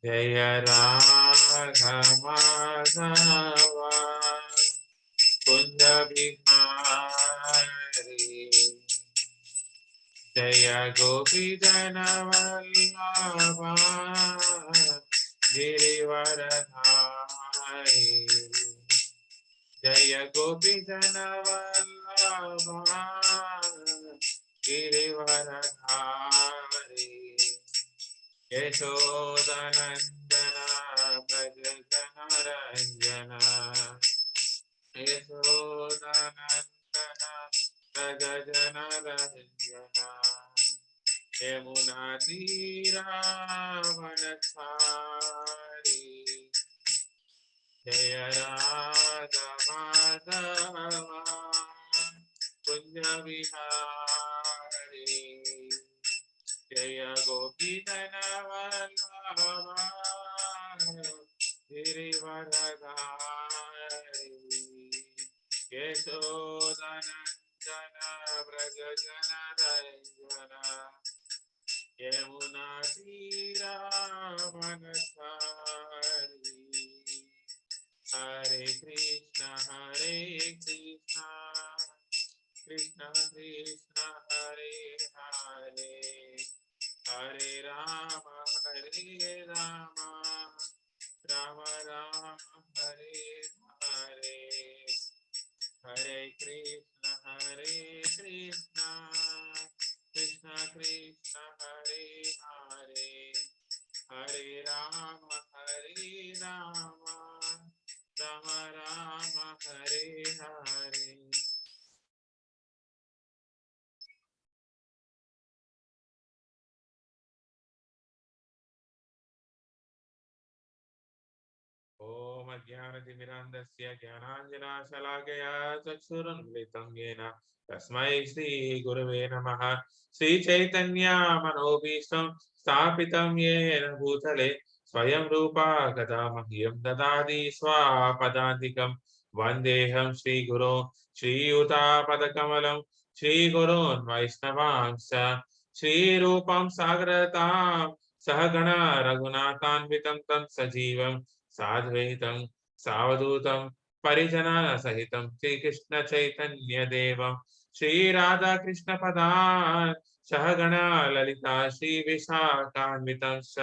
जय राघव माधव कुंज बिहारी जय गोपी जन वल्लभा गिरिवरधारी जय गोपी जन वल्लभा गिरिवरधारी यशोदनंदन भज जन रंजन यशोदनंदन भज जन रंजन यमुना तीरावनचारी जय राधा माधव कुंज विहारी जय गोपी जन वल्लभा गिरिवरधारी यशोदनंदन व्रज जन रंजन यमुना तीरावनचारी हरे कृष्ण कृष्ण कृष्ण हरे हरे हरे राम राम राम हरे हरे हरे कृष्ण कृष्ण कृष्ण हरे हरे हरे राम राम राम हरे हरे ओम अज्ञानतिमिरान्धस्य ज्ञानाञ्जनशलाकया चक्षुरुन्मिलितं येन तस्मै श्रीगुरवे नमः। श्रीचैतन्यमनोभीष्टं स्थापितं येन भूतले स्वयं रूपा कदा मह्यं ददाति स्वापदान्तिकं वन्देऽहं श्रीगुरो श्रीयुतापदकमलं श्रीगुरोन् वैष्णवांश्च श्रीरूपं साग्रतां सहगण रघुनाथान्वितं तं सजीवं साद्वैतं सावधूतं परिजनसहितं श्रीकृष्ण चैतन्य देवं श्रीराधा कृष्ण पदान् सहगण ललिता श्रीविशाखान्वितं च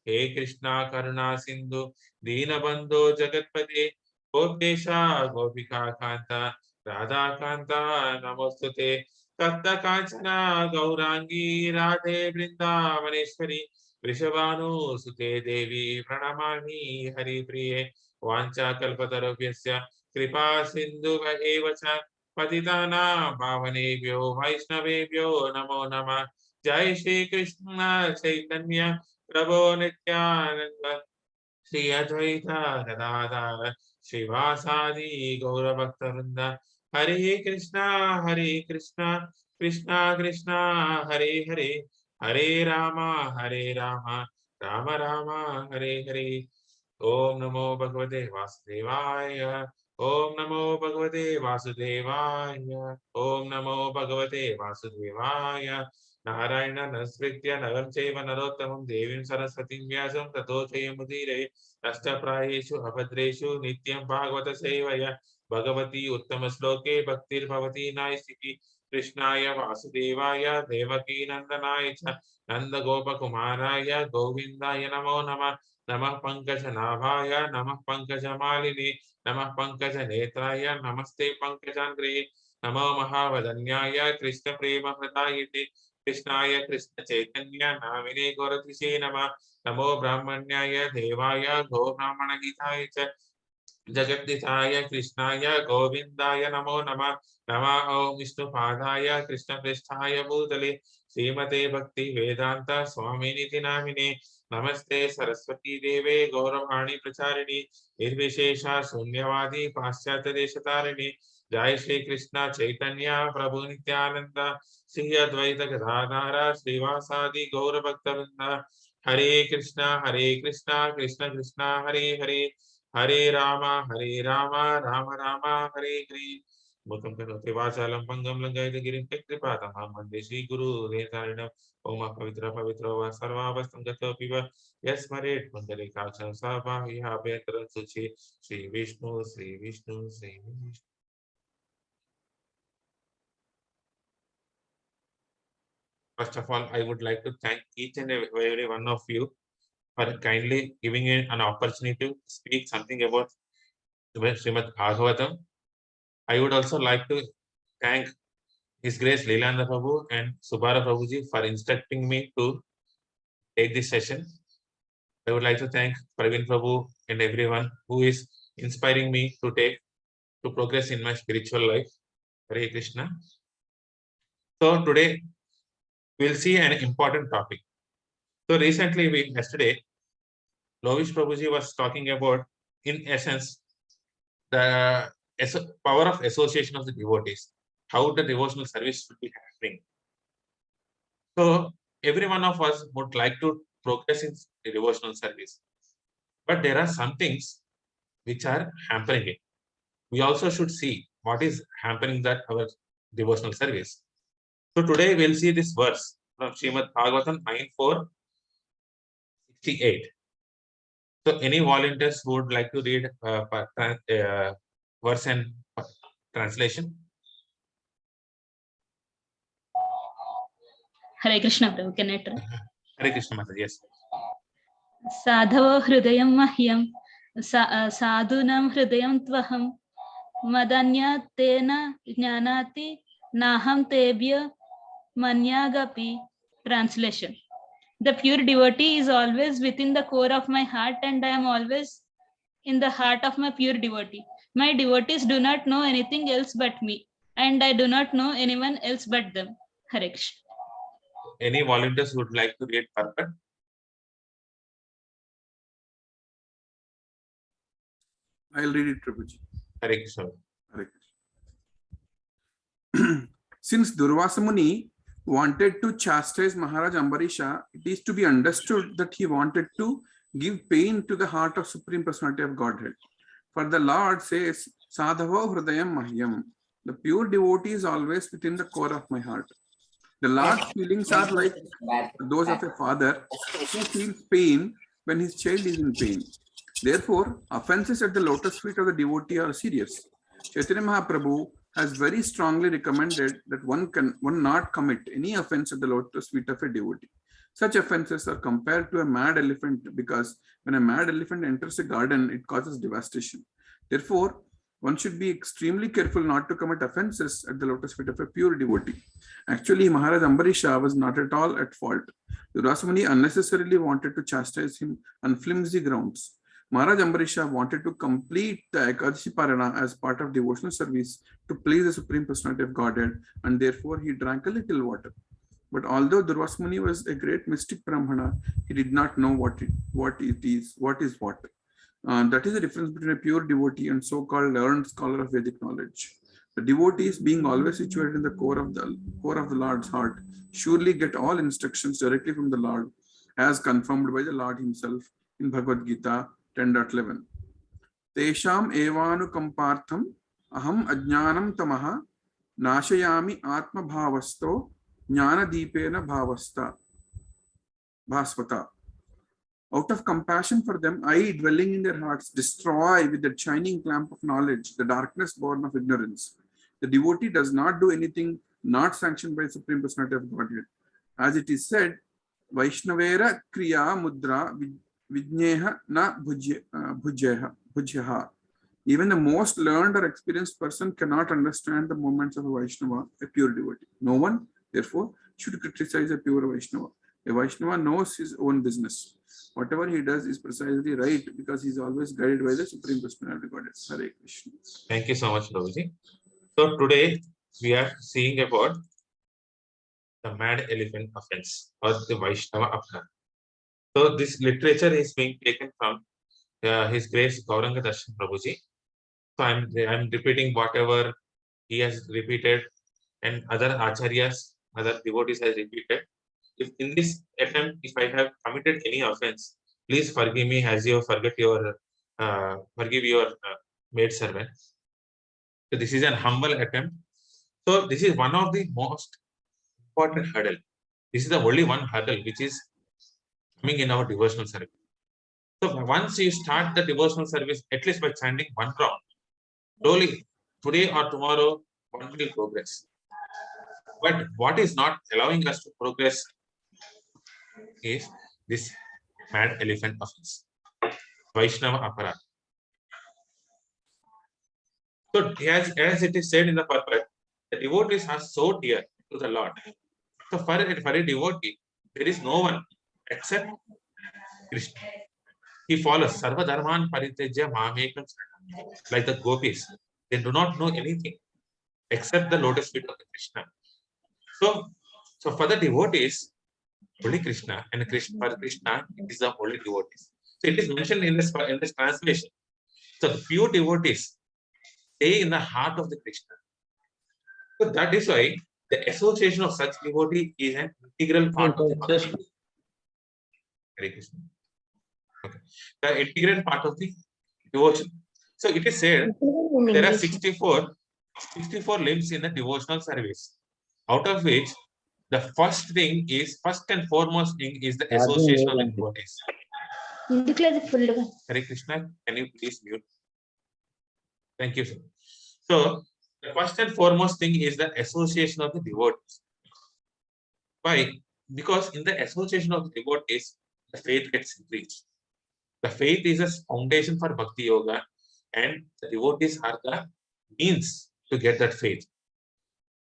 हे कृष्णा करुणा सिन्धु दीनबन्धो जगत्पते गोपेशा गोपिका कान्ता राधा कान्ता नमोस्तुते तप्त कांचना गौरांगी राधे वृंदावनेश्वरी वृषभानुसुते देवी प्रणमामि हरिप्रिये वाञ्छाकल्पतरुभ्यश्च कृपा सिन्धुभ्येव च पतितानां पावनेभ्यो वैष्णवेभ्यो नमो नमः। जय श्री कृष्ण चैतन्य प्रभो नित्यानंद श्री अद्वैत गदाधर श्रीवासादि गौरभक्तवृंद हरे कृष्णा कृष्णा कृष्णा हरे हरे हरे राम राम राम हरे हरे। ओम नमो भगवते वासुदेवाय ओम नमो भगवते वासुदेवाय ओम नमो भगवते वासुदेवाय नारायण नमस्कृत्य नरं चैव नरोत्तमं देवीं सरस्वतीं व्यासं ततो जयमुदीरये नष्टप्रायेषु अभद्रेषु नित्यं भागवत सेवया भगवती उत्तम श्लोके भक्तिर्भवती नास्तिकी कृष्णाय वासुदेवाय देवकी नंदनाय च नंद गोपकुमाराय गोविंदाय नमो नमः। नमः पंकजनाभाय नमः पंकजमालिने नमः पंकजनेत्राय नमस्ते पंकजाग्रे नमो महावदन्याय कृष्ण प्रेम हृदायते कृष्णाय कृष्ण चैतन्य नामिने गौरतिसे नमः। नमो ब्राह्मण्याय देवाय गो ब्राह्मण हिताय च जगद्दिताय कृष्णाय गोविंदाय नमो नमः। नमः ओं विष्णुपादाय कृष्णपृष्ठाय भूतले श्रीमते भक्ति वेदांत स्वामिनिति नामिने नमस्ते सरस्वती देवे गौरवाणी प्रचारिणी निर्विशेषा शून्यवादी पाश्चात्य देशतारिणी जय श्री कृष्ण चैतन्य प्रभु नित्यानंद श्री अद्वैत गदाधर श्रीवासादि गौर भक्तवृंद हरे Krishna Krishna Krishna Hare Hare Hare Ram Ram Ram Hare Hare Mutam karoti vachalam pangam langayate girim tekripatam mande Shri Guru Vedarinam Oma Pavitra Pavitra Va Sarvavastam Gato Piva Yasmaret Mandali Kacham Sabha Viha Betran Suchi Sri Vishnu Sri Vishnu Sri Vishnu. First of all, I would like to thank each and every one of you for kindly giving me an opportunity to speak something about Srimad Bhagavatam. I would also like to thank His Grace Lilananda Prabhu and Subara Prabhuji for instructing me to take this session. I would like to thank Praveen Prabhu and everyone who is inspiring me to progress in my spiritual life. Hare Krishna. So today we'll see an important topic. So recently, yesterday, Lovish Prabhuji was talking about, in essence, the power of association of the devotees, how the devotional service should be happening. So every one of us would like to progress in the devotional service, but there are some things which are hampering it. We also should see what is hampering that our devotional service. So today we'll see this verse from Srimad Bhagavatam 9:4-68. So any volunteers who would like to read verse and translation? Hare Krishna Prabhu, can I try? Hare Krishna Mataji, yes. Sadhavo hridayam mahyam sadhunam hridayam tvaham madanya tena jnanati naham tebhya manyagapi. Translation: the pure devotee is always within the core of my heart, and I am always in the heart of my pure devotee. My devotees do not know anything else but me, and I do not know anyone else but them. Hare Krishna. Any volunteers who would like to read purport? I'll read it, Prabhuji. Hare Krishna. Hare Krishna. Since Durvasa Muni wanted to chastise Maharaj Ambarisha, it is to be understood that he wanted to give pain to the heart of Supreme Personality of Godhead. For the Lord says, Sadhavo Hridayam Mahyam. The pure devotee is always within the core of my heart. The Lord's feelings are like those of a father who feels pain when his child is in pain. Therefore, offenses at the lotus feet of the devotee are serious. Chaitanya Mahaprabhu has very strongly recommended that one not commit any offense at the lotus feet of a devotee. Such offenses are compared to a mad elephant because when a mad elephant enters a garden, it causes devastation. Therefore, one should be extremely careful not to commit offenses at the lotus feet of a pure devotee. Actually, Maharaj Ambarisha was not at all at fault. Durvasa Muni unnecessarily wanted to chastise him on flimsy grounds. Maharaj Ambarisha wanted to complete the Ekadashi Parana as part of devotional service to please the Supreme Personality of Godhead, and therefore he drank a little water. But although Durvasa Muni was a great mystic Brahmana, he did not know what is what. That is the difference between a pure devotee and so-called learned scholar of Vedic knowledge. The devotees, being always situated in the core of the Lord's heart, surely get all instructions directly from the Lord, as confirmed by the Lord Himself in Bhagavad Gita 10.11. Tesham evanukampartham aham ajnanam tamaha nashayami atma bhavasto jnana deepena bhasvata. Out of compassion for them, I, dwelling in their hearts, destroy with the shining lamp of knowledge the darkness born of ignorance. The devotee does not do anything not sanctioned by Supreme Personality of Godhead. As it is said, Vaishnavera kriya mudra vijneha na bhujyaha. Even the most learned or experienced person cannot understand the movements of a Vaishnava, a pure devotee. No one, therefore, should criticize a pure Vaishnava. A Vaishnava knows his own business. Whatever he does is precisely right because he is always guided by the Supreme Personality of Godhead. Hare Krishna. Thank you so much, Prabhuji. So today we are seeing about the mad elephant offense or the Vaishnava Apna. So this literature is being taken from His Grace Gauranga Darshan Prabhuji. So I'm repeating whatever he has repeated and other acharyas, other devotees has repeated. If in this attempt, if I have committed any offense, please forgive me as you forgive your maid servant. So this is an humble attempt. So this is one of the most important hurdle. This is the only one hurdle which is coming in our devotional service. So once you start the devotional service, at least by chanting one round, slowly, today or tomorrow, one will progress. But what is not allowing us to progress is this mad elephant offense, Vaishnava aparat. So as it is said in the purport, the devotees are so dear to the Lord. So for a devotee, there is no one except Krishna. He follows Sarva Dharman Paritejya Mamekam, like the gopis. They do not know anything except the lotus feet of Krishna. So for the devotees, only Krishna, and for Krishna, it is the only devotees. So it is mentioned in this translation. So the pure devotees stay in the heart of the Krishna. So that is why the association of such devotee is an integral part of the bhakti. Hare Krishna. Okay. The integral part of the devotion. So it is said there are 64 limbs in the devotional service, out of which the first and foremost thing is the association of the devotees. Hare Krishna, can you please mute? Thank you, sir. So the first and foremost thing is the association of the devotees. Why? Because in the association of the devotees, the faith gets increased. The faith is a foundation for bhakti yoga, and the devotees are the means to get that faith.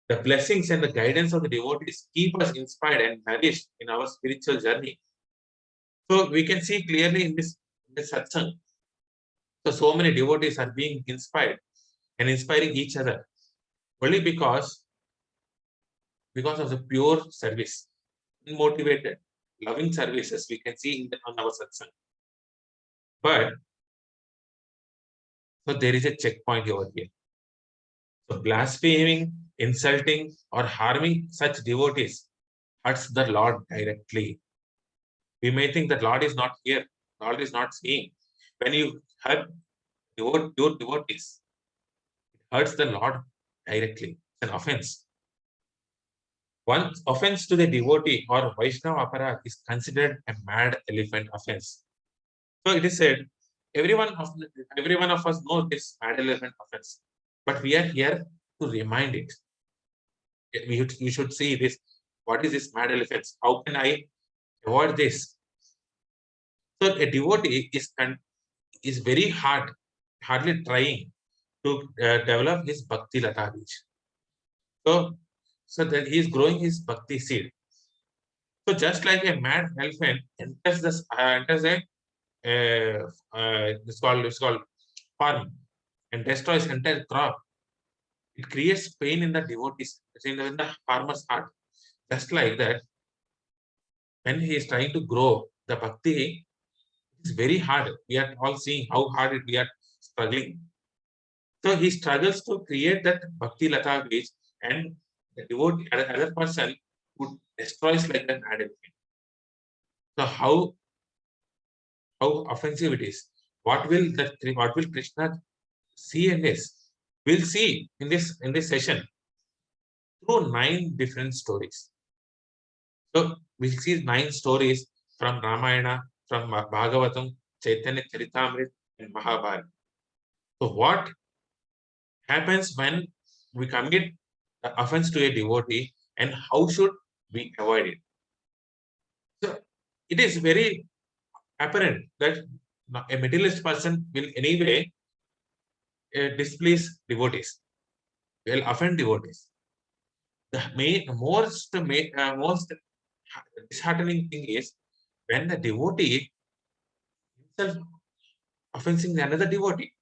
The blessings and the guidance of the devotees keep us inspired and nourished in our spiritual journey. So we can see clearly in this satsang. So many devotees are being inspired and inspiring each other only because of the pure service, unmotivated, loving services we can see on our satsang. But so there is a checkpoint over here. So blaspheming, insulting, or harming such devotees hurts the Lord directly. We may think that Lord is not here, Lord is not seeing. When you hurt your devotees, it hurts the Lord directly. It's an offense. One offense to the devotee or Vaishnava aparat is considered a mad elephant offense. So it is said, every one of us knows this mad elephant offense, but we are here to remind it. We should see this. What is this mad elephant? How can I avoid this? So a devotee is very hardly trying to develop his bhakti lata beej. So that he is growing his bhakti seed. So just like a mad elephant enters it's called farm and destroys entire crop, it creates pain in the devotees, in the farmer's heart. Just like that, when he is trying to grow the bhakti, it's very hard. We are all seeing how hard we are struggling. So he struggles to create that bhakti lata beej, and the devotee, other person, would destroys like an adult. So how offensive it is. What will Krishna see in this? We'll see in this session through 9 different stories. So we'll see 9 stories from Ramayana, from Bhagavatam, Chaitanya Charitamrita, and Mahabharata. So what happens when we commit the offense to a devotee, and how should we avoid it? So it is very apparent that a materialist person will anyway displease devotees, will offend devotees. The most disheartening thing is when the devotee himself offending another devotee.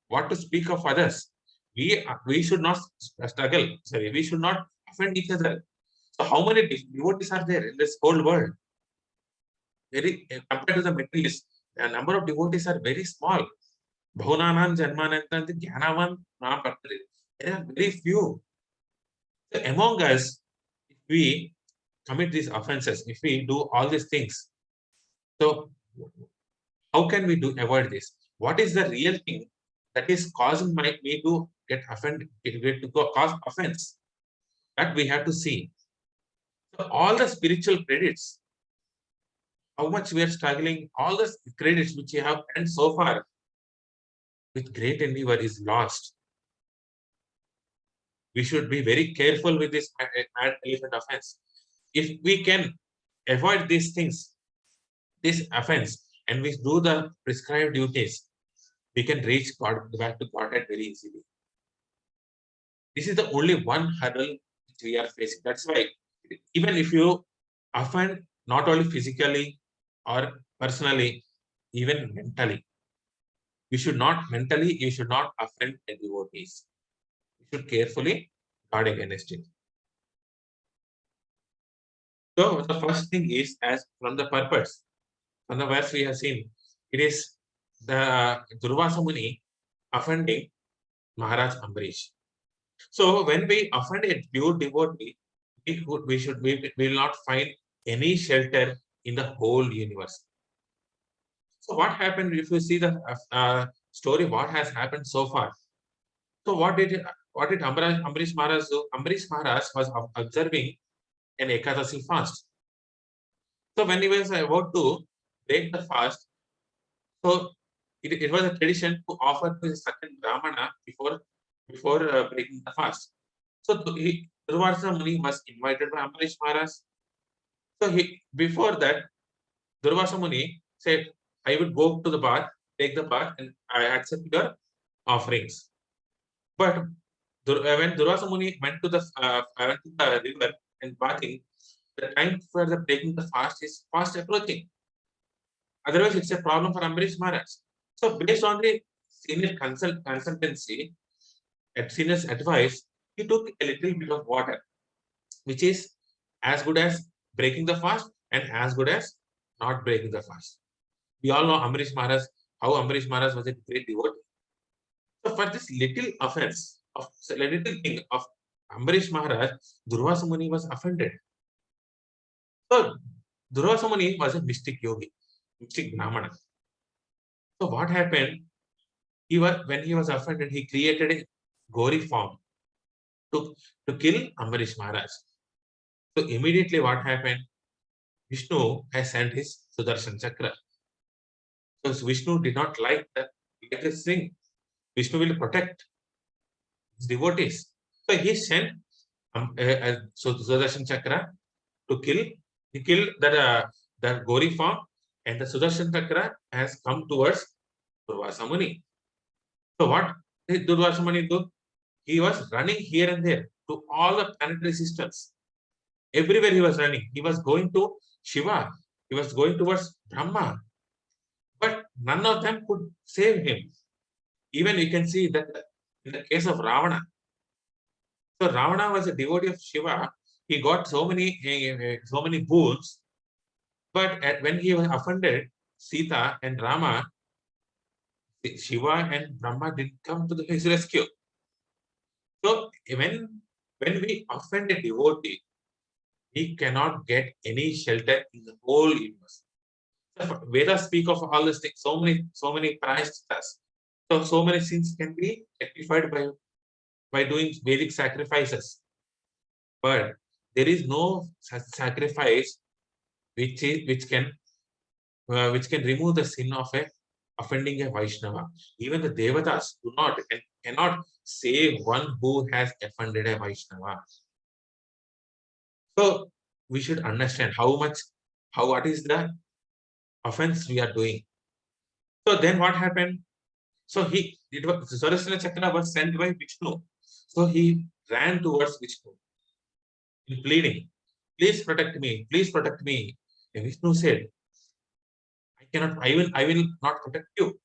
What to speak of others? We should not struggle. Sorry, we should not offend each other. So how many devotees are there in this whole world? Very compared to the materialists, the number of devotees are very small. Bhunanam Janmanantanti Jnanavan Nam Bhaktari. There are very few. So among us, if we commit these offenses, if we do all these things, so how can we avoid this? What is the real thing that is causing me to get offended, get to cause offense. That we have to see. So all the spiritual credits, how much we are struggling, all the credits which we have earned so far with great endeavor is lost. We should be very careful with this mad elephant offense. If we can avoid these things, this offense, and we do the prescribed duties, we can reach God, back to Godhead very easily. This is the only one hurdle which we are facing. That's why even if you offend not only physically or personally, even mentally, you should not offend the devotees. You should carefully guard against it. So the first thing is, as from the purpose, from the verse we have seen, it is the Durvasa Muni offending Maharaj Ambarish. So when we offend a pure devotee, we will not find any shelter in the whole universe. So what happened, if you see the story, what has happened so far? So what did Ambarish Maharaj do? Ambarish Maharaj was observing an Ekadasi fast. So when he was about to break the fast, so it was a tradition to offer to a certain Brahmana before breaking the fast. So Durvasa Muni was invited by Ambarish Maharaj. So before that, Durvasa Muni said, I would go to the bath, take the bath, and I accept your offerings. But when Durvasa Muni went to the river and bathing, the time for the breaking the fast is fast approaching. Otherwise, it's a problem for Ambarish Maharaj. So based on the senior consultancy, at senior's advice, he took a little bit of water, which is as good as breaking the fast and as good as not breaking the fast. We all know Ambarish Maharaj, how Ambarish Maharaj was a great devotee. So for this little offense, of little thing of Ambarish Maharaj, Durvasa Muni was offended. So Durvasa Muni was a mystic yogi, mystic Brahmana. So what happened? When he was offended, he created a gory form to kill Ambarish Maharaj. So immediately what happened? Vishnu has sent his Sudarshan Chakra. So Vishnu did not like this thing. Vishnu will protect his devotees. So he sent Sudarshan Chakra to kill. He killed the gory form, and the Sudarshan Chakra has come towards Durvasa Muni. So what did Durvasa Muni do? He was running here and there to all the planetary systems. Everywhere he was running. He was going to Shiva. He was going towards Brahma. But none of them could save him. Even you can see that in the case of Ravana. So Ravana was a devotee of Shiva. He got so many boons. But when he was offended Sita and Rama, Shiva and Brahma didn't come to his rescue. So when we offend a devotee, we cannot get any shelter in the whole universe. Vedas speak of all these things, so many prayashchitas. So many sins can be rectified by doing Vedic sacrifices. But there is no such sacrifice which can remove the sin of offending a Vaishnava. Even the Devatas do not and cannot save one who has offended a Vaishnava. So we should understand what is the offense we are doing. So then what happened? So Sudarshan Chakra was sent by Vishnu. So he ran towards Vishnu, pleading, please protect me, please protect me. And Vishnu said, I will not protect you.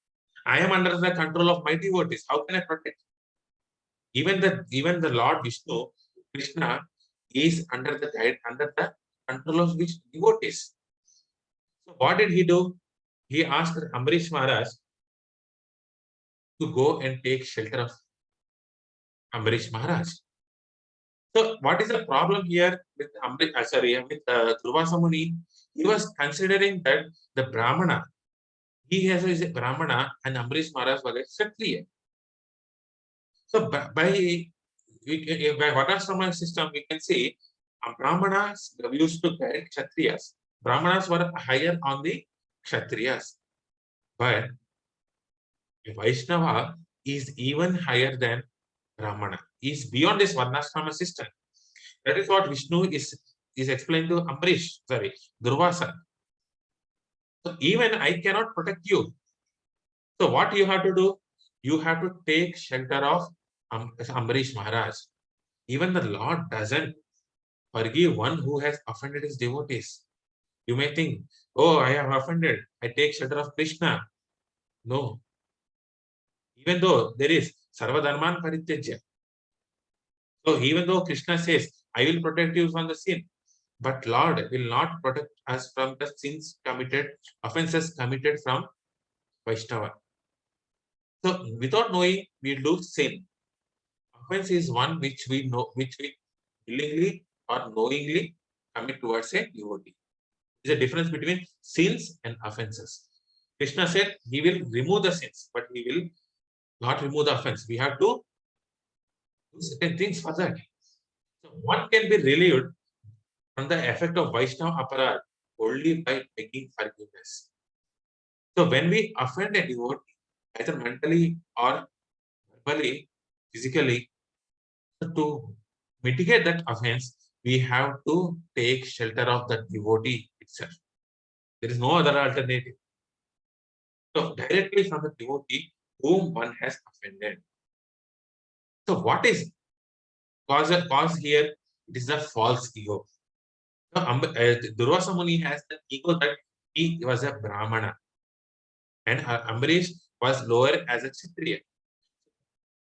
I am under the control of my devotees. How can I protect? Even the Lord Vishnu, Krishna, is under the control of which devotees. So what did he do? He asked Ambarish Maharaj to go and take shelter of Ambarish Maharaj. So what is the problem here with Durvasa Muni? He was considering that the Brahmana, he is a Brahmana and Ambarish Maharaj was a Kshatriya. So by Varnashrama system, we can see Brahmanas used to guide Kshatriyas. Brahmanas were higher on the Kshatriyas, but Vaishnava is even higher than Brahmana. Is beyond this Varnashrama system. That is what Vishnu is explained to Amrish, sorry, Durvasa. So even I cannot protect you. So what you have to do? You have to take shelter of Amrish Maharaj. Even the Lord doesn't forgive one who has offended his devotees. You may think, oh, I have offended. I take shelter of Krishna. No. Even though there is Sarva Dharman Parityajya. So even though Krishna says, I will protect you from the sin, but Lord will not protect us from the sins committed, offenses committed from Vaishnava. So without knowing, we do sin. Offense is one which we know, which we willingly or knowingly commit towards a devotee. There is a difference between sins and offenses. Krishna said he will remove the sins, but he will not remove the offense. We have to do certain things for that. So one can be relieved from the effect of Vaishnava aparad only by begging forgiveness. So when we offend a devotee, either mentally or verbally, physically, to mitigate that offense, we have to take shelter of the devotee itself. There is no other alternative. So directly from the devotee whom one has offended. So what is cause here? It is the false ego. So Durvasa Muni has the ego that he was a Brahmana and Ambarish was lower as a Kshatriya.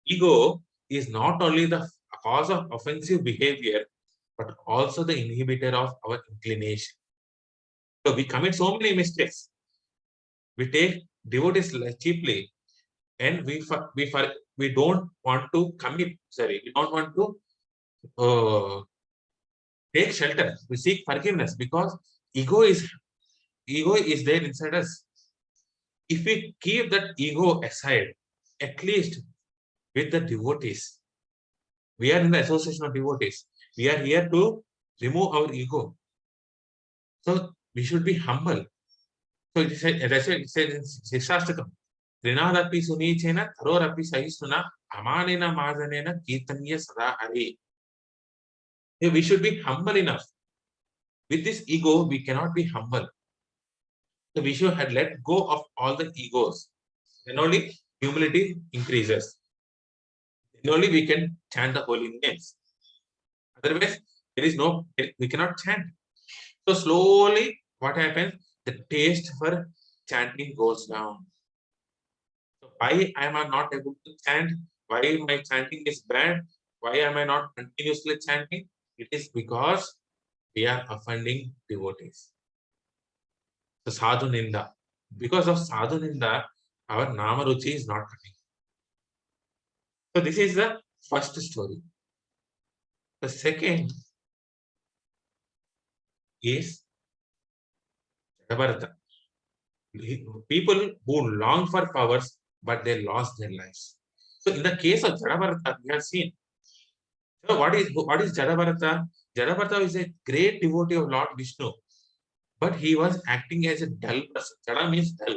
Ego is not only the cause of offensive behavior, but also the inhibitor of our inclination. So we commit so many mistakes. We take devotees cheaply, and we don't want to commit. Sorry, we don't want to take shelter. We seek forgiveness because ego is there inside us. If we keep that ego aside, at least with the devotees, we are in the association of devotees. We are here to remove our ego. So we should be humble. So it says in Shikshastakam, Trinadapi Sunichena, Tharorapi Sahisuna, Amanena Madanena, Kirtaniya Sada Hari. We should be humble enough. With this ego, we cannot be humble. So we should have let go of all the egos. Then only humility increases. Then only we can chant the holy names. Otherwise, we cannot chant. So slowly, what happens? The taste for chanting goes down. So why am I not able to chant? Why my chanting is bad? Why am I not continuously chanting? It is because we are offending devotees. So sadhu ninda. Because of sadhu ninda, our nama ruchi is not coming. So this is the first story. The second is Jadabarata. People who long for powers, but they lost their lives. So in the case of Jadabarata, we have seen. So what is Jadabarata? Jadabarata is a great devotee of Lord Vishnu, but he was acting as a dull person. Jada means dull.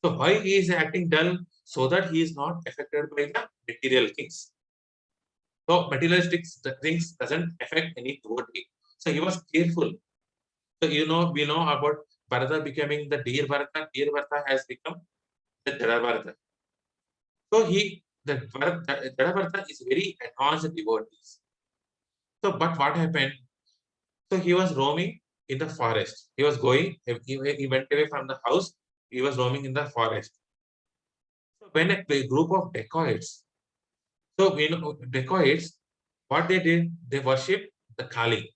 So why he is acting dull? So that he is not affected by the material things. So materialistic things doesn't affect any devotee. So he was careful. So we know about Bharata becoming the dear Bharata. Dear Bharata has become the Jada Bharata. So Jada Bharata is very advanced devotees. So but what happened? So he was roaming in the forest. He was going. He went away from the house. He was roaming in the forest. So when a group of dacoits. So we know dacoits. What they did? They worshipped the Kali,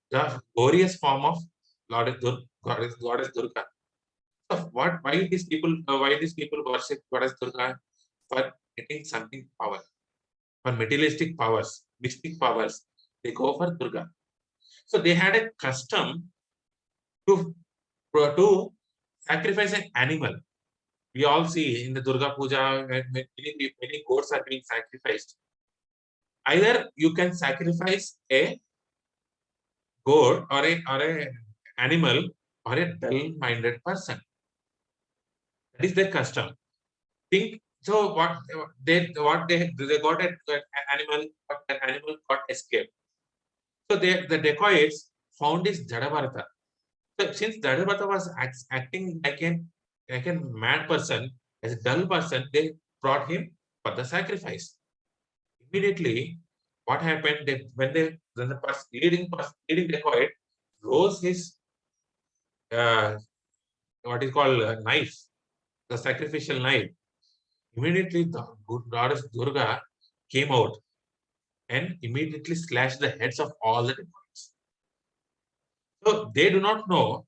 the glorious form of Goddess Durga. So why these people worship Goddess Durga? For getting something power, for materialistic powers, mystic powers, they go for Durga. So they had a custom to sacrifice an animal We all see in the Durga Puja when many goats are being sacrificed. Either you can sacrifice a goat or a animal or a dull-minded person. That is their custom. Think so. They got an animal, but that animal got escaped. So the dacoits found this Jadavarta. So since Jadavarta was acting like a mad person, as a dull person, they brought him for the sacrifice. Immediately, what happened? When the leading dacoit rose his what is called knife, the sacrificial knife. Immediately, the good goddess Durga came out and immediately slashed the heads of all the demons. So they do not know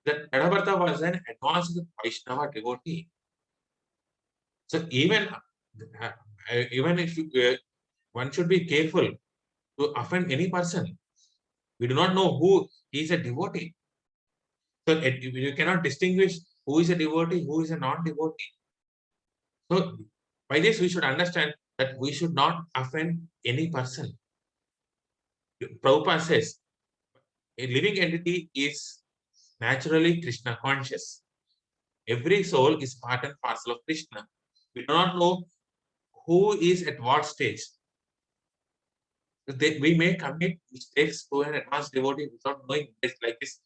that Jadavarta was an advanced Vaishnava devotee. So even if one should be careful to offend any person. We do not know who is a devotee. So you cannot distinguish who is a devotee, who is a non-devotee. So by this we should understand that we should not offend any person. Prabhupada says a living entity is naturally Krishna conscious. Every soul is part and parcel of Krishna. We do not know who is at what stage. We may commit mistakes to an advanced devotee without knowing this, like this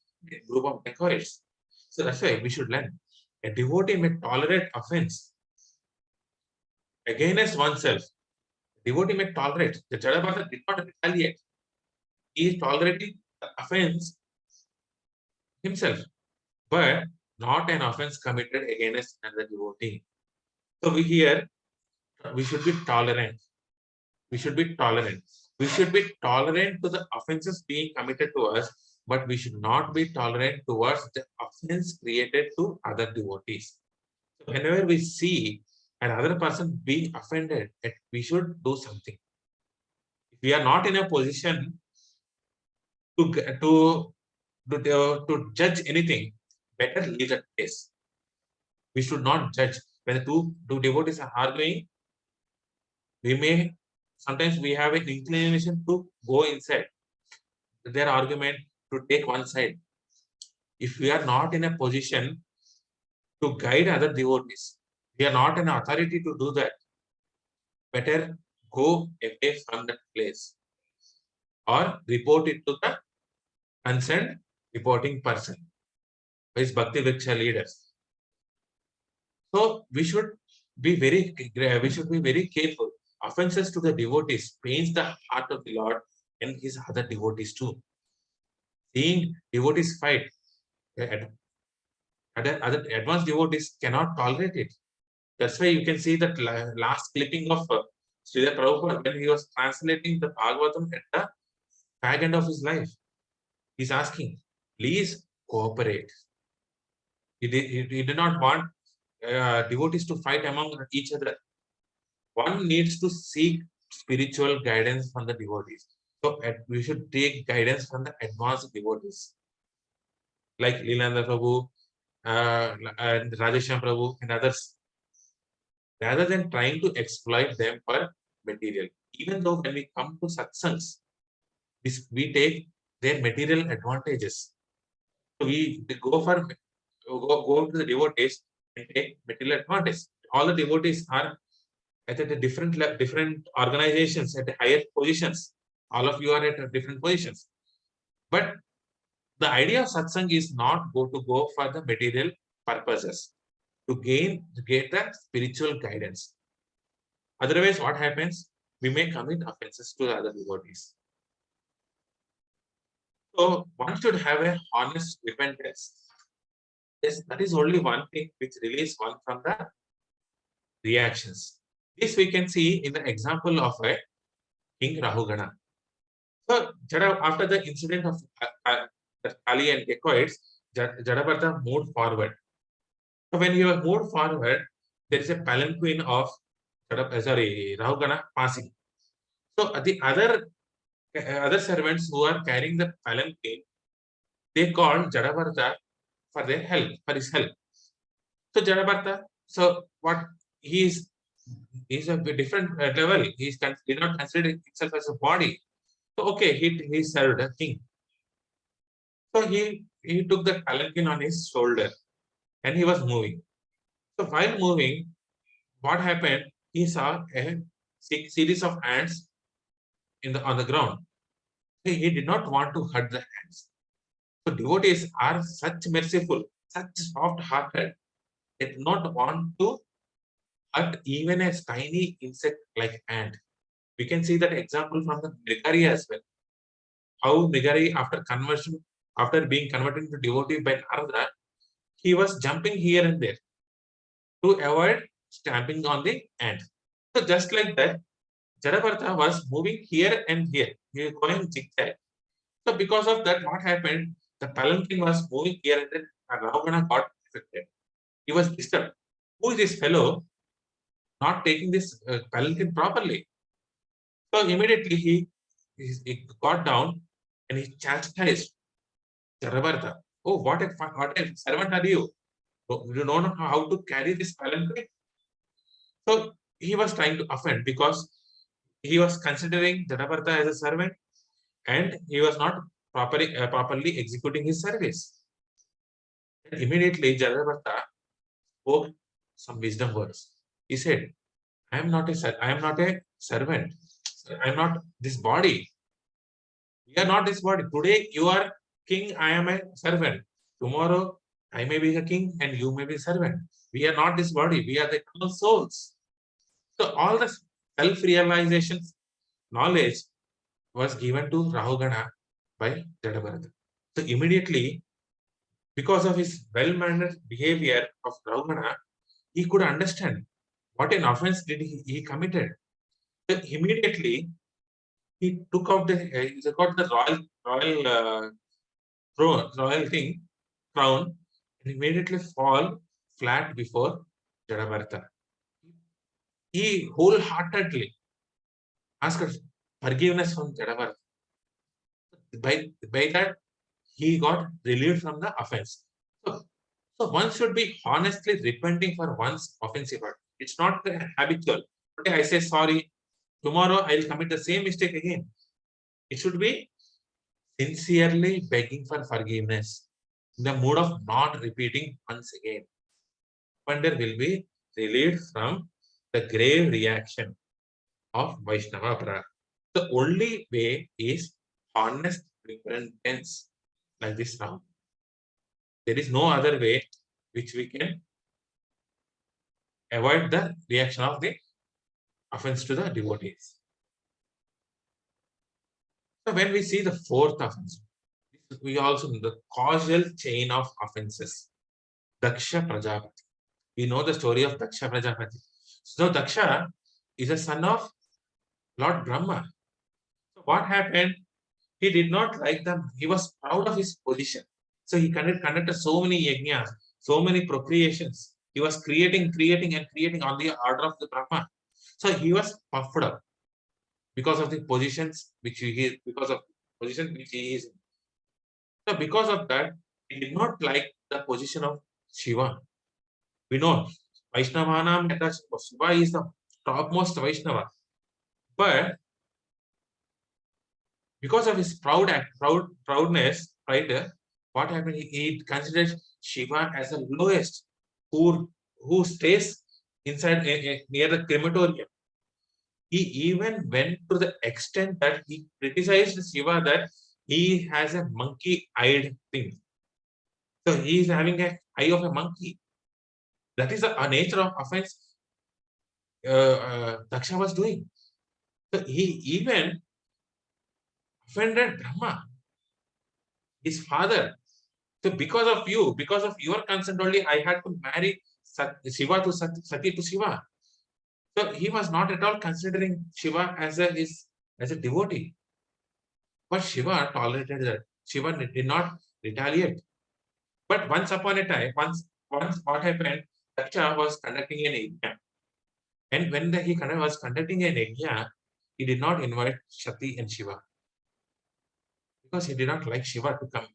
group of dacoits. So that's why we should learn. A devotee may tolerate offense against oneself. A devotee may tolerate. The Jadavarta did not retaliate. He is tolerating the offense himself, but not an offense committed against another devotee. So we should be tolerant. We should be tolerant. We should be tolerant to the offenses being committed to us, but we should not be tolerant towards the offense created to other devotees. So whenever we see another person being offended, we should do something. If we are not in a position to judge anything, better leave that place. We should not judge. When two devotees are arguing, sometimes we have an inclination to go inside their argument, to take one side. If we are not in a position to guide other devotees, we are not an authority to do that. Better go away from that place or report it to the concerned reporting person, who is Bhakti Vriksha leaders. So we should be very careful. Offenses to the devotees pains the heart of the Lord and his other devotees too. Seeing devotees fight, other advanced devotees cannot tolerate it. That's why you can see that last clipping of Srila Prabhupada when he was translating the Bhagavatam at the fag end of his life. He's asking, please cooperate. He did not want devotees to fight among each other. One needs to seek spiritual guidance from the devotees. So we should take guidance from the advanced devotees, like Lilananda Prabhu, and Radhesham Prabhu, and others, rather than trying to exploit them for material. Even though when we come to satsangs, we take their material advantages. So we go to the devotees and take material advantage. All the devotees are at a different organizations at higher positions. All of you are at different positions. But the idea of satsang is not go for the material purposes, to get the spiritual guidance. Otherwise, what happens? We may commit offenses to the other devotees. So one should have a honest repentance. Yes, that is only one thing which releases one from the reactions. This we can see in the example of a King Rahugana. So after the incident of the Kali and dacoits, Jadavarta moved forward. So when he was moved forward, there is a palanquin of Rahugana passing. So the other servants who are carrying the palanquin, they called Jadavarta for his help. So Jadavarta So what he's a different level. Did not consider himself as a body. So okay, he served a king. So he took the palanquin on his shoulder and he was moving. So while moving, what happened? He saw a series of ants on the ground. He did not want to hurt the ants. So devotees are such merciful, such soft-hearted. They do not want to hurt even a tiny insect like ant. We can see that example from the Mrigari as well. How Mrigari, after being converted into devotee by Narada, he was jumping here and there to avoid stamping on the ant. So just like that, Jarabartha was moving here and here. He was going zigzag. So because of that, what happened? The palanquin was moving here and there, and Ravana got affected. He was disturbed. Who is this fellow not taking this palanquin properly? So immediately he got down and he chastised Jarabartha. Oh, what a servant are you? You don't know how to carry this palanquin. So he was trying to offend because he was considering Jarabartha as a servant and he was not properly executing his service. And immediately Jarabartha spoke some wisdom words. He said, I am not a servant. I am not this body. We are not this body. Today you are king, I am a servant. Tomorrow I may be a king and you may be a servant. We are not this body. We are the eternal souls. So all the self-realization knowledge was given to Rahugana by Jadabarata. So immediately, because of his well-mannered behavior of Rahugana, he could understand what an offense did he committed. So immediately, he took out he got the royal crown, and immediately fall flat before Jadabarata. He wholeheartedly asked forgiveness from Jadabarata. By that, he got relieved from the offense. So one should be honestly repenting for one's offensive act. It's not habitual. Today I say sorry, tomorrow I'll commit the same mistake again. It should be sincerely begging for forgiveness in the mood of not repeating once again. Offender will be relieved from the grave reaction of Vaishnava Prartha. The only way is honest repentance like this now. There is no other way which we can avoid the reaction of the offense to the devotees. So when we see the fourth offense, we also know the causal chain of offenses. Daksha Prajapati. We know the story of Daksha Prajapati. So Daksha is a son of Lord Brahma. So what happened? He did not like them. He was proud of his position. So he conducted so many yajnas, so many procreations. He was creating on the order of the Brahma. So he was puffed up because of the positions which he is in. So because of that, he did not like the position of Shiva. We know Vaishnavanam Shiva is the topmost Vaishnava. But because of his proudness, right? What happened? He considered Shiva as the lowest, who stays inside near the crematorium. He even went to the extent that he criticized Shiva that he has a monkey-eyed thing. So he is having an eye of a monkey. That is the nature of offense Daksha was doing. So he even offended Brahma, his father. So because of your consent only, I had to marry Shiva to Sati to Shiva. So he was not at all considering Shiva as a devotee. But Shiva tolerated that. Shiva did not retaliate. But once upon a time, once what happened, Daksha was conducting an yajna. And when he was conducting an yajna, he did not invite Sati and Shiva. Because he did not like Shiva to come.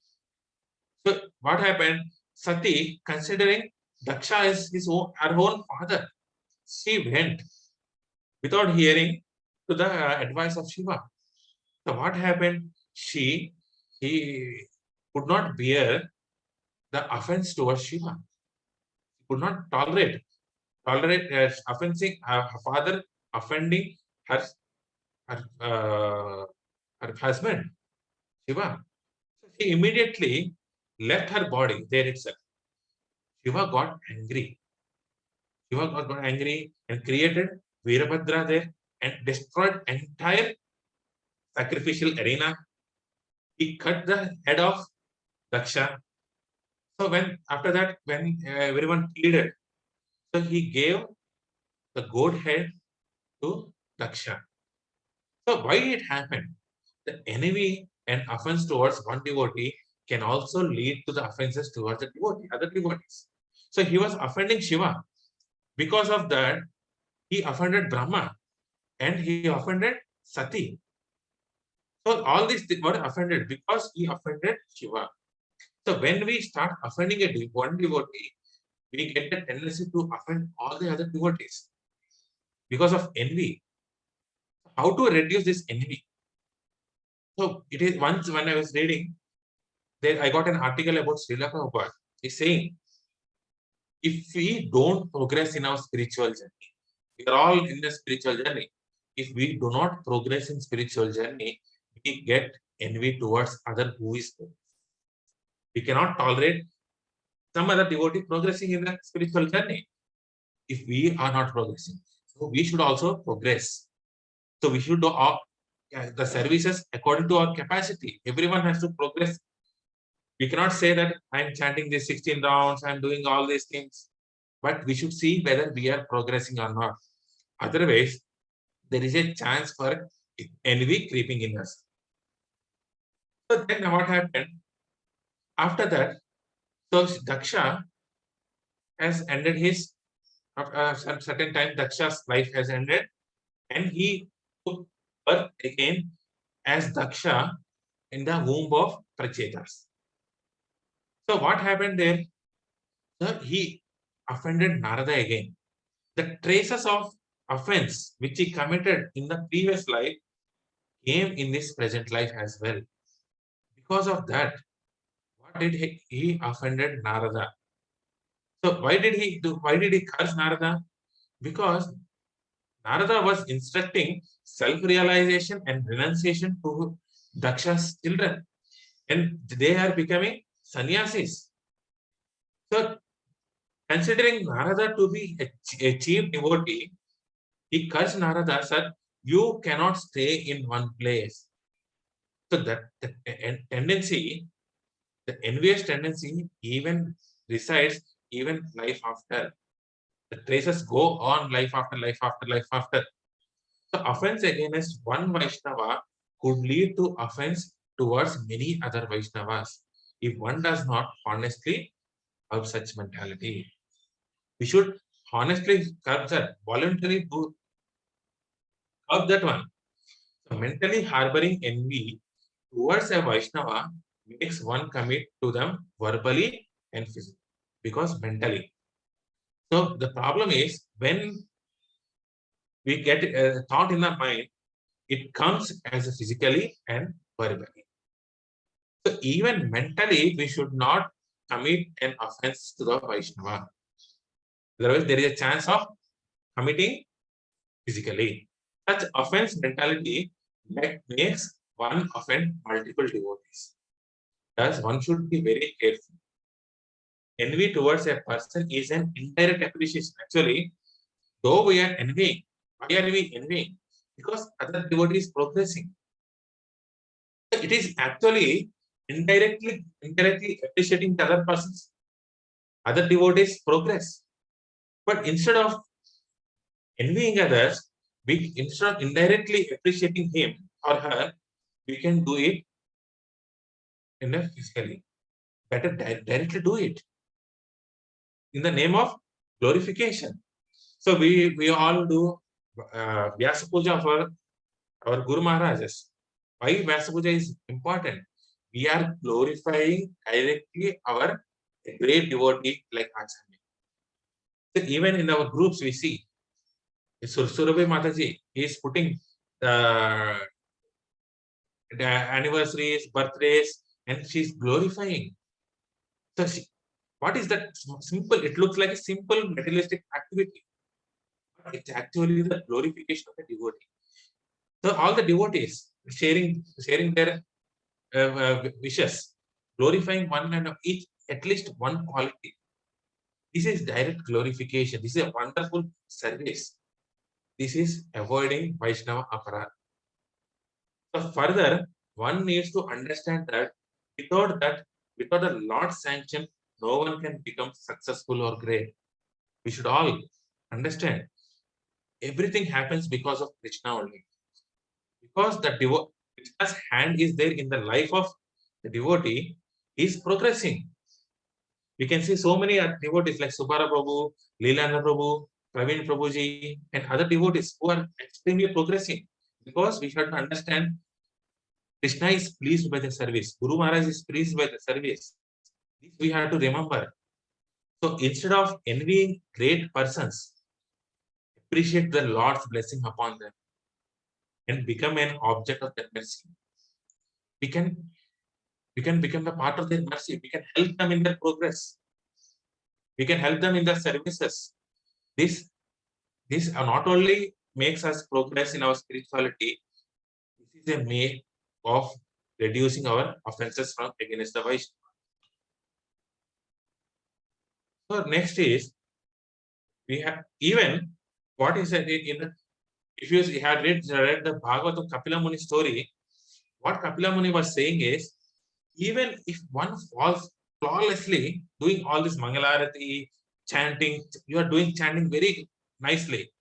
So what happened? Sati, considering Daksha is her own father. She went without hearing to the advice of Shiva. So what happened? He could not bear the offense towards Shiva. He could not tolerate offending her father, offending her her husband Shiva. So she immediately left her body there itself. Shiva got angry. Shiva got angry and created Veerabhadra there and destroyed entire sacrificial arena. He cut the head of Daksha. So when after that, when everyone pleaded, so he gave the goat head to Daksha. So why it happened? The envy and offense towards one devotee can also lead to the offenses towards the devotee, other devotees. So he was offending Shiva. Because of that, he offended Brahma and he offended Sati. So all these were offended because he offended Shiva. So when we start offending one devotee, we get the tendency to offend all the other devotees because of envy. How to reduce this envy? So it is once when I was reading, there I got an article about Srila Prabhupada. He's saying, if we don't progress in our spiritual journey, we are all in a spiritual journey. If we do not progress in spiritual journey, we get envy towards other who is good. We cannot tolerate some other devotee progressing in the spiritual journey if we are not progressing. So we should also progress. So we should do all the services according to our capacity. Everyone has to progress. We cannot say that I'm chanting these 16 rounds, I'm doing all these things, but we should see whether we are progressing or not. Otherwise, there is a chance for envy creeping in us. So then what happened? After that, so Daksha has ended his, after some certain time, Daksha's life has ended, and he took birth again as Daksha in the womb of Prachetas. So what happened there? So he offended Narada again. The traces of offense which he committed in the previous life came in this present life as well. Because of that, what did he offended Narada? So why did he do? Why did he curse Narada? Because Narada was instructing self-realization and renunciation to Daksha's children, and they are becoming sannyasis. So, considering Narada to be a chief devotee, he cursed Narada, said, "You cannot stay in one place." So that the tendency, the envious tendency, even resides even life after. The traces go on life after life after life after. So offense against one Vaishnava could lead to offense towards many other Vaishnavas if one does not honestly have such mentality. We should honestly curb that, voluntarily do curb that one. So mentally harboring envy towards a Vaishnava makes one commit to them verbally and physically, because mentally. So the problem is when we get a thought in our mind, it comes as a physically and verbally. So even mentally, we should not commit an offense to the Vaishnava. Otherwise, there is a chance of committing physically. Such offense mentality makes one offend multiple devotees. Thus, one should be very careful. Envy towards a person is an indirect appreciation. Actually, though we are envying, why are we envying? Because other devotee is progressing. It is actually indirectly appreciating the other person's, other devotees' progress. But instead of envying others, we instead of indirectly appreciating him or her, we can do it in a physically. Better directly do it in the name of glorification. So we all do Vyasa Puja for our Guru Maharajas. Why Vyasa Puja is important? We are glorifying directly our great devotee like Acharya. So even in our groups, we see Surabhi Mataji is putting the anniversaries, birthdays, and she's glorifying. So what is that simple? It looks like a simple materialistic activity. But it's actually the glorification of the devotee. So all the devotees sharing their wishes, glorifying one and each at least one quality. This is direct glorification. This is a wonderful service. This is avoiding Vaishnava aparadha. So further, one needs to understand that without the Lord's sanction, no one can become successful or great. We should all understand everything happens because of Krishna only. Because the Krishna's hand is there in the life of the devotee, he is progressing. We can see so many devotees like Subara Prabhu, Lilananda Prabhu, Praveen Prabhuji, and other devotees who are extremely progressing. Because we have to understand Krishna is pleased by the service. Guru Maharaj is pleased by the service. This we have to remember. So instead of envying great persons, appreciate the Lord's blessing upon them and become an object of that mercy. We can become a part of their mercy. We can help them in their progress. We can help them in their services. This not only makes us progress in our spirituality, this is a way of reducing our offenses from against the Vaishnava. So next is we have even what is it in the, if you had read the Bhagavatam Kapila Muni story, what Kapila Muni was saying is even if one falls flawlessly doing all this Mangalarati, chanting, you are doing chanting very nicely.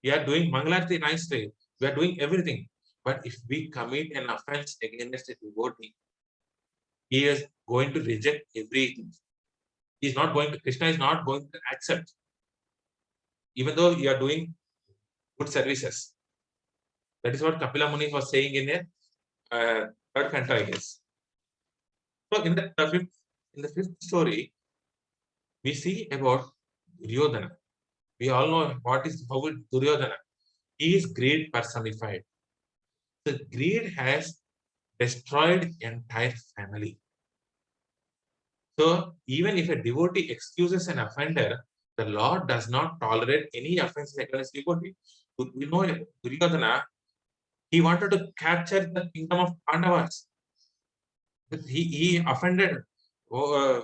You are doing Mangalarati nicely. We are doing everything. But if we commit an offense against a devotee, he is going to reject everything. He is not going to, Krishna is not going to accept, even though you are doing good services. That is what Kapila Muni was saying in a third canto, I guess. So in the fifth story, we see about Duryodhana. We all know what is Duryodhana. He is greed personified. The greed has destroyed entire family. So even if a devotee excuses an offender, the Lord does not tolerate any offense against devotee. We know Duryodhana, he wanted to capture the kingdom of Pandavas. But he offended Vidura.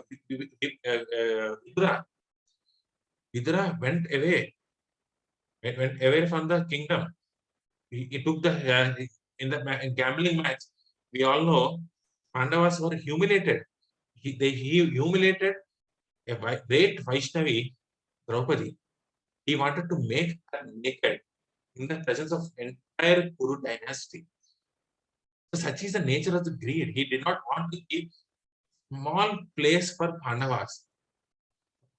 Vidura went away from the kingdom. He took the in the gambling match. We all know Pandavas were humiliated. He humiliated a great Vaishnavi, Draupadi. He wanted to make her naked in the presence of entire Kuru dynasty. So such is the nature of the greed. He did not want to keep small place for Pandavas.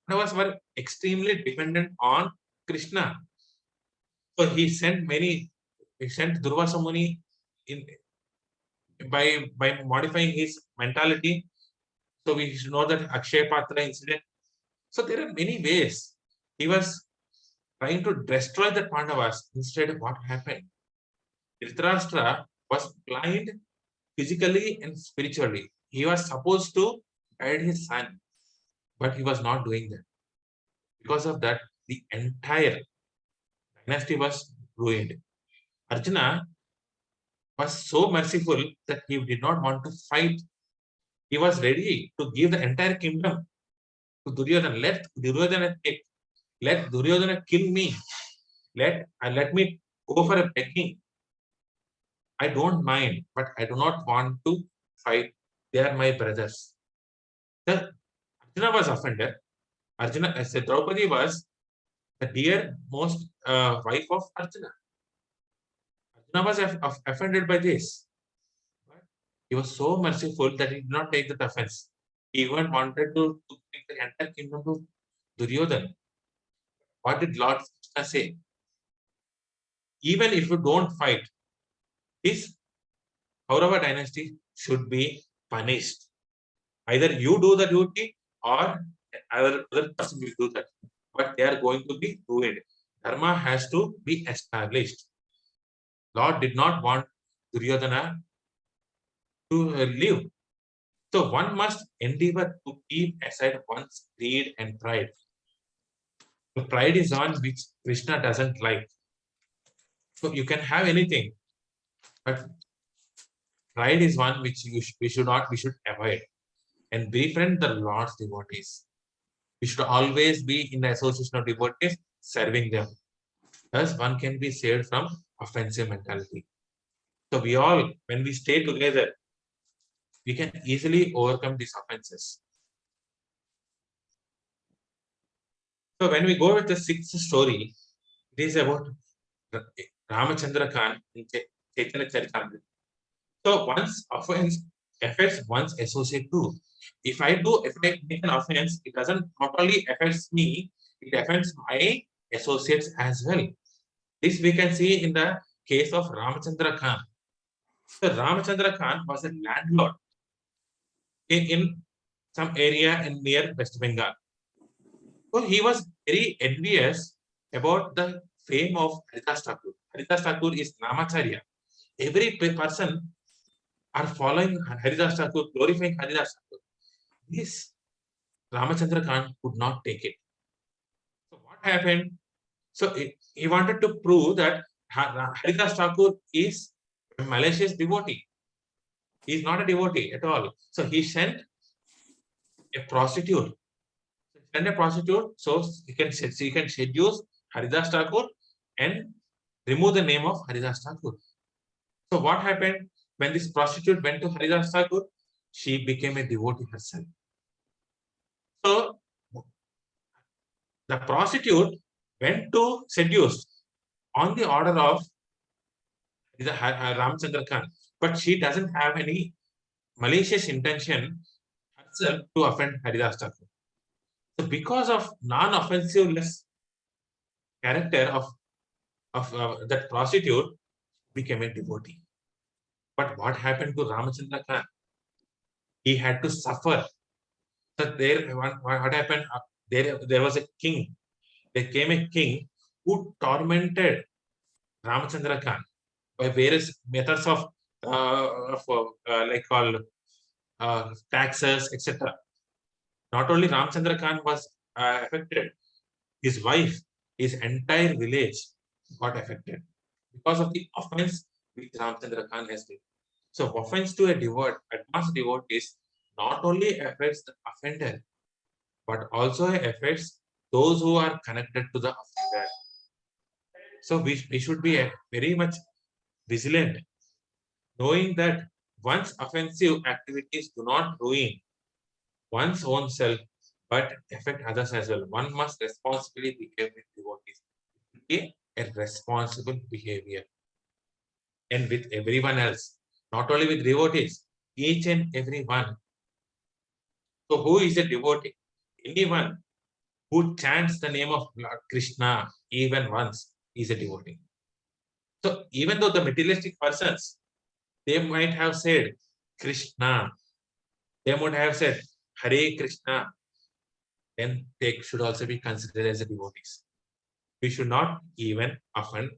Pandavas were extremely dependent on Krishna. So he sent Durvasa Muni in by modifying his mentality. So we should know that Akshay Patra incident. So there are many ways he was trying to destroy the Pandavas. Instead, what happened? Dhritarashtra was blind physically and spiritually. He was supposed to guide his son, but he was not doing that. Because of that, the entire dynasty was ruined. Arjuna was so merciful that he did not want to fight. He was ready to give the entire kingdom to Duryodhana. Let Duryodhana take. Let Duryodhana kill me. Let me go for a begging. I don't mind, but I do not want to fight. They are my brothers. The Arjuna was offended. Arjuna, I said, Draupadi was the dear most wife of Arjuna. Arjuna was offended by this. But he was so merciful that he did not take that offense. He even wanted to take the entire kingdom to Duryodhana. What did Lord Krishna say? Even if you don't fight, this Kaurava dynasty should be punished. Either you do the duty or other person will do that. but they are going to be ruined. Dharma has to be established. Lord did not want Duryodhana to live. So one must endeavor to keep aside one's greed and pride. The pride is on which Krishna doesn't like. So you can have anything, but pride is one which we should avoid and befriend the Lord's devotees. We should always be in the association of devotees, serving them. Thus, one can be saved from offensive mentality. So we all, when we stay together, we can easily overcome these offenses. So when we go with the sixth story, it is about Ramchandra Khan in Chaitanya Charitamrita. So once offense affects one's associate too. If I make an offense, it doesn't not only affects me, it affects my associates as well. This we can see in the case of Ramchandra Khan. So Ramchandra Khan was a landlord in some area in near West Bengal. So he was very envious about the fame of Haridas Thakur. Haridas Thakur is Namacharya. Every person are following Haridas Thakur, glorifying Haridas Thakur. This Ramchandra Khan could not take it. So what happened? So he wanted to prove that Haridas Thakur is a malicious devotee. He is not a devotee at all. So he sent a prostitute. So he can seduce Haridas Thakur and remove the name of Haridas Thakur. So what happened when this prostitute went to Haridas Thakur? She became a devotee herself. So the prostitute went to seduce on the order of Ramchandra Khan, but she doesn't have any malicious intention herself to offend Haridas Thakur. So because of non-offensiveness character of that prostitute, became a devotee. But what happened to Ramchandra Khan? He had to suffer. So there, what happened? There was a king. There came a king who tormented Ramchandra Khan by various methods of like called taxes, etc. Not only Ramchandra Khan was affected, his wife, his entire village got affected because of the offense which Ramchandra Khan has done. So offense to a advanced devotee not only affects the offender, but also affects those who are connected to the offender. So we should be very much vigilant, knowing that one's offensive activities do not ruin one's own self, but affect others as well. One must responsibly behave with devotees. Be a responsible behavior. And with everyone else, not only with devotees, each and every one. So who is a devotee? Anyone who chants the name of Lord Krishna even once is a devotee. So even though the materialistic persons, they might have said Krishna, they would have said Hare Krishna, then they should also be considered as a devotees. We should not even offend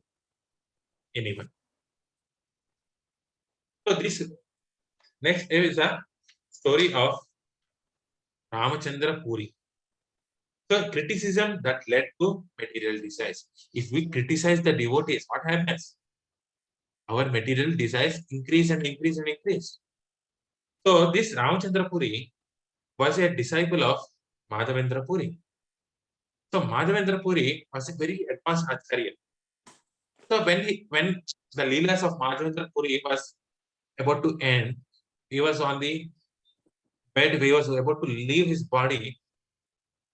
anyone. So this next is a story of Ramchandra Puri. So criticism that led to material desires. If we criticize the devotees, what happens? Our material desires increase and increase and increase. So this Ramchandra Puri was a disciple of Madhavendra Puri. So Madhavendra Puri was a very advanced Acharya. So when the Leelas of Madhavendra Puri was about to end, he was on the bed, he was about to leave his body.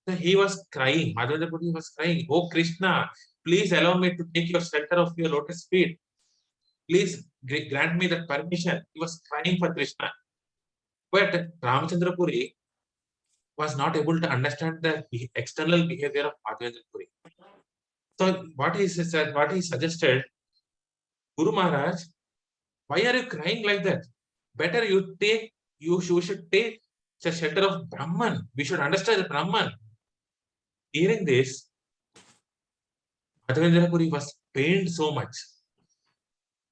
So he was crying. Madhavendra Puri was crying, "Oh Krishna, please allow me to take your shelter of your lotus feet. Please grant me that permission." He was crying for Krishna. But Ramchandra Puri was not able to understand the external behavior of Madhavendra Puri. So what he said, what he suggested, Guru Maharaj, why are you crying like that? Better you should take the shelter of Brahman. We should understand the Brahman. Hearing this, Madhavendra Puri was pained so much.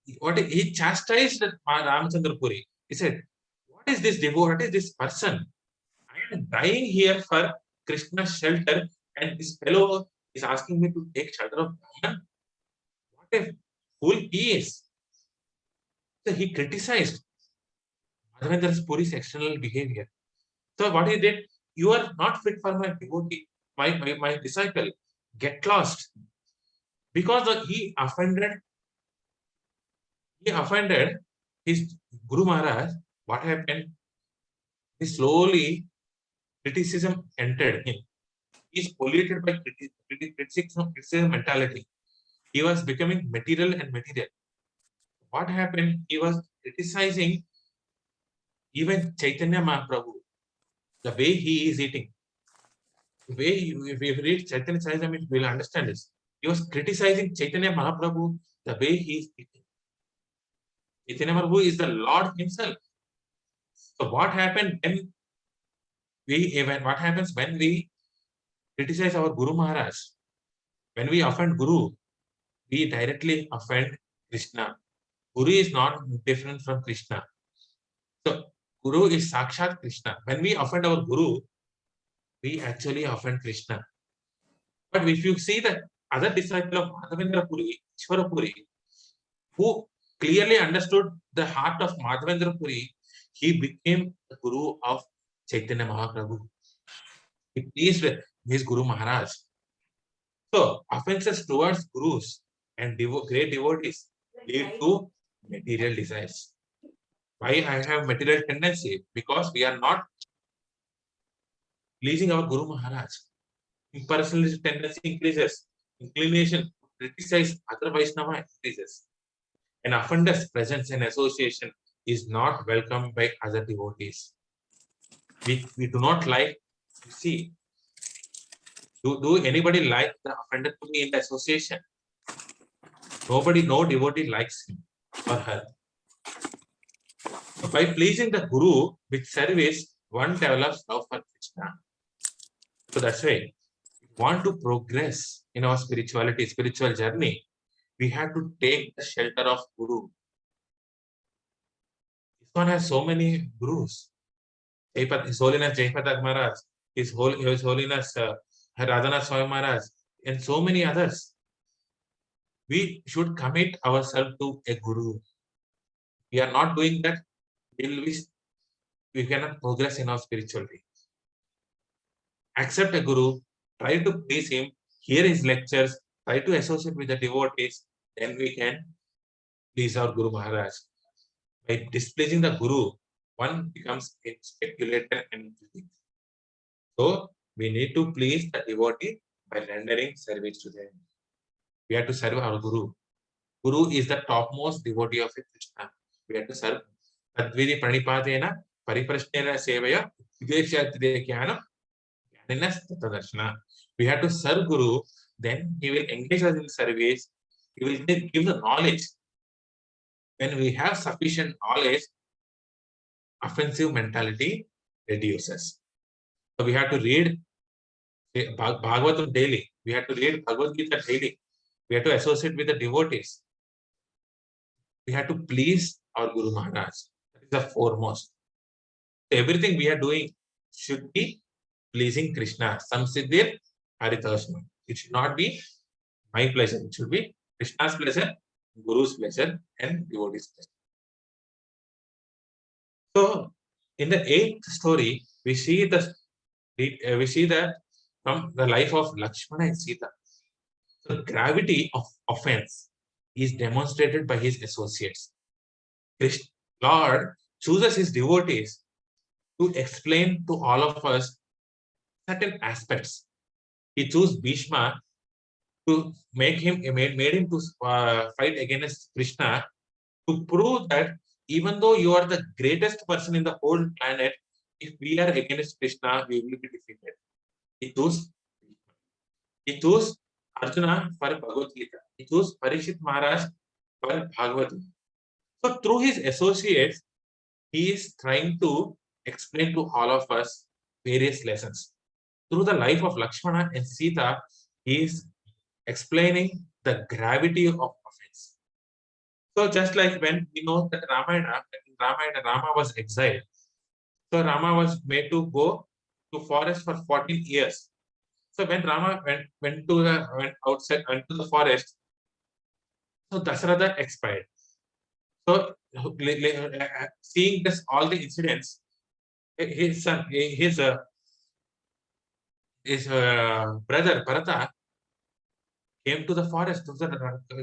He chastised Ramchandra Puri. He said, "What is this devotee? What is this person? I am dying here for Krishna's shelter, and this fellow is asking me to take shelter of Brahman. What a fool he is!" So he criticized Madhavendra Puri's external behavior. So what he did, you are not fit for my devotee, my disciple. Get lost. Because he offended his Guru Maharaj. What happened? He slowly criticism entered him. He is polluted by criticism mentality. He was becoming material and material. What happened? He was criticizing even Chaitanya Mahaprabhu, the way he is eating. The way if you read Chaitanya Charitamrita, we will understand this. He was criticizing Chaitanya Mahaprabhu, the way he is eating. Chaitanya Mahaprabhu is the Lord himself. So what happened what happens when we criticize our Guru Maharaj? When we offend Guru, we directly offend Krishna. Guru is not different from Krishna. So Guru is Sakshat Krishna. When we offend our Guru, we actually offend Krishna. But if you see the other disciple of Madhavendra Puri, Ishvara Puri, who clearly understood the heart of Madhavendra Puri, he became the Guru of Chaitanya Mahaprabhu. He pleased his Guru Maharaj. So offenses towards gurus and great devotees lead to material desires. Why I have material tendency? Because we are not pleasing our Guru Maharaj. Impersonalism tendency increases. Inclination to criticize other Vaishnava increases. An offender's presence and association is not welcomed by other devotees. We do not like to see. Do anybody like the offender to be in the association? Nobody, no devotee likes him or her. So by pleasing the Guru with service, one develops love for Krishna. So that's why we want to progress in our spirituality, spiritual journey. We have to take the shelter of Guru. This one has so many gurus. His Holiness Jaipatak Maharaj, His Holiness Radhanath Swami Maharaj, and so many others. We should commit ourselves to a Guru. We are not doing that, we cannot progress in our spirituality. Accept a Guru, try to please him, hear his lectures, try to associate with the devotees, then we can please our Guru Maharaj. By displeasing the Guru, one becomes a speculator and critic. So we need to please the devotee by rendering service to them. We have to serve our Guru. Guru is the topmost devotee of Krishna. We have to serve. Tadvidi Pranipadena Pariprashnena Sevaya Videshatriyanam Jnana. We have to serve Guru, then he will engage us in service, he will give the knowledge. When we have sufficient knowledge, offensive mentality reduces. So we have to read Bhagavatam daily. We have to read Bhagavad Gita daily. We have to associate with the devotees. We have to please our Guru Maharaj. That is the foremost. Everything we are doing should be pleasing Krishna. Samsiddhir Haritashma. It should not be my pleasure. It should be Krishna's pleasure, Guru's pleasure, and devotee's pleasure. So, in the 8th story, we see that from the life of Lakshmana and Sita. So, the gravity of offense is demonstrated by his associates. Lord chooses his devotees to explain to all of us certain aspects. He chose Bhishma to made him to fight against Krishna, to prove that even though you are the greatest person in the whole planet, if we are against Krishna, we will be defeated. He chose Arjuna for Bhagavad Gita. He chose Parikshit Maharaj for Bhagavatam. So through his associates, he is trying to explain to all of us various lessons. Through the life of Lakshmana and Sita, he is explaining the gravity of offense. So just like when we know that Rama was exiled. So Rama was made to go to forest for 14 years. So when Rama went to the forest, so Dasharatha expired. So seeing this all the incidents, his son, his brother Bharata came to the forest.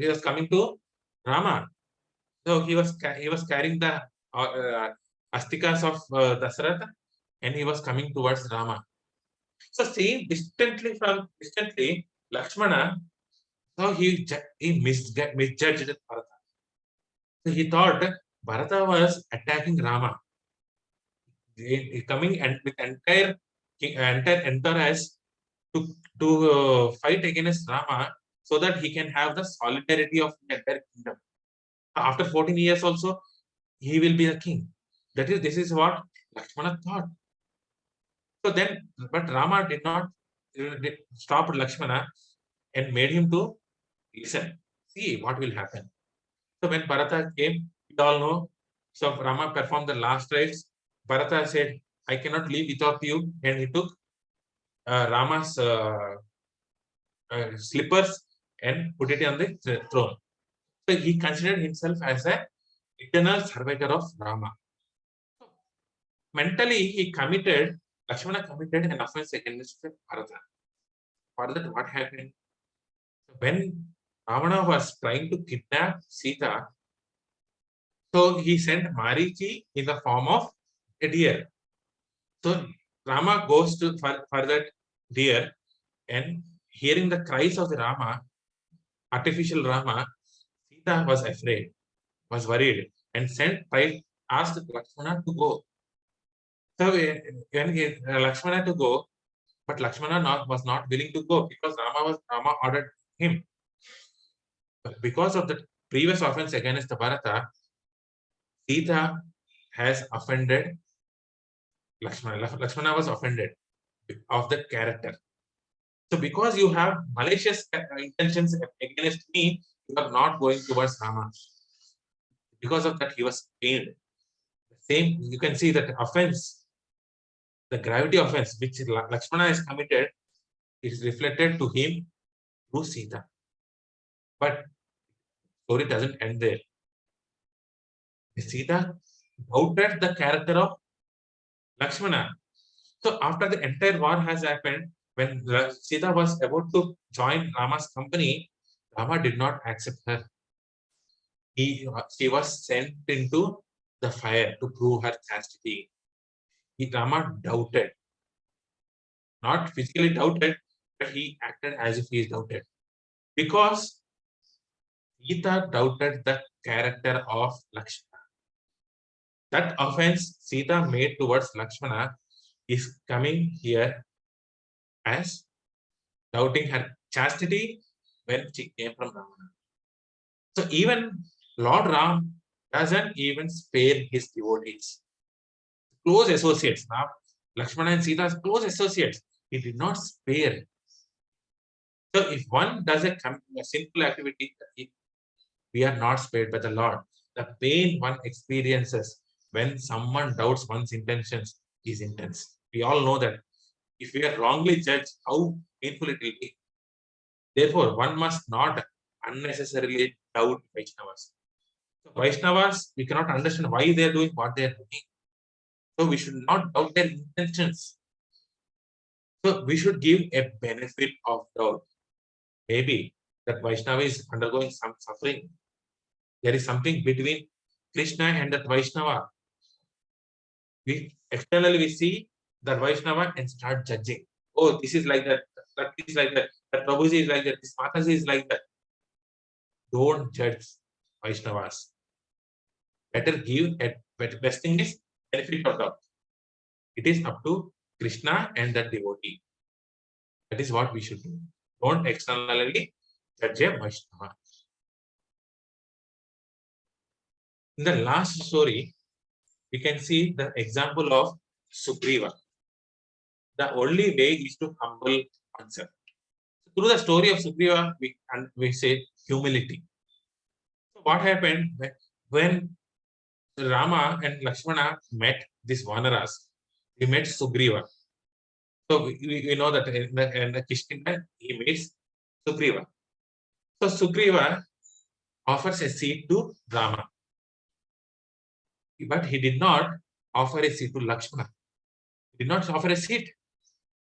He was coming to Rama. So he was carrying the astikas of Dasharatha, and he was coming towards Rama. So seeing distantly, Lakshmana, so he misjudged Bharata. So he thought Bharata was attacking Rama. Coming and with entire entourage to fight against Rama, so that he can have the solidarity of the entire kingdom. After 14 years also, he will be a king. This is what Lakshmana thought. So then, but Rama did not stop Lakshmana and made him to listen. See what will happen. So when Bharata came, we all know. So Rama performed the last rites. Bharata said, "I cannot leave without you," and he took Rama's slippers and put it on the throne. So he considered himself as a eternal survivor of Rama. So mentally, Lakshmana committed an offense against Bharata. For that, what happened? When Ravana was trying to kidnap Sita, so he sent Marichi in the form of a deer. So Rama goes for that deer, and hearing the cries of the artificial Rama, Sita was afraid, was worried, and asked Lakshmana to go. So when Lakshmana to go, but Lakshmana was not willing to go because Rama ordered him. But because of the previous offense against the Bharata, Sita has offended Lakshmana. Lakshmana was offended of that character. So because you have malicious intentions against me, you are not going towards Rama. Because of that, he was pained. Same, you can see that offense, the gravity offense which Lakshmana has committed, is reflected to him through Sita. But story doesn't end there. Sita doubted the character of Lakshmana. So after the entire war has happened, when Sita was about to join Rama's company, Rama did not accept her. She was sent into the fire to prove her chastity. Rama doubted, not physically doubted, but he acted as if he is doubted. Because Sita doubted the character of Lakshmana. That offense Sita made towards Lakshmana is coming here as doubting her chastity when she came from Ravana. So even Lord Ram doesn't even spare his devotees. Close associates. Now, Lakshmana and Sita's close associates. He did not spare. So if one does a sinful activity, we are not spared by the Lord. The pain one experiences when someone doubts one's intentions is intense. We all know that if we are wrongly judged, how painful it will be. Therefore, one must not unnecessarily doubt Vaishnavas. So Vaishnavas, we cannot understand why they are doing what they are doing. So we should not doubt their intentions. So we should give a benefit of doubt. Maybe that Vaishnava is undergoing some suffering. There is something between Krishna and that Vaishnava. Externally we see that Vaishnava and start judging. Oh, this is like that is like that Prabhuji is like that, this Mataji is like that. Don't judge Vaishnavas. Better give best thing is benefit of doubt. It is up to Krishna and the devotee. That is what we should do. Don't externally judge a Vaishnava. In the last story, we can see the example of Sugriva. The only way is to humble oneself. Through the story of Sugriva, we say humility. So what happened when Rama and Lakshmana met these Vanaras? He met Sugriva. So we know that in the Kishkinda, he meets Sugriva. So Sugriva offers a seat to Rama, but he did not offer a seat to Lakshmana. He did not offer a seat,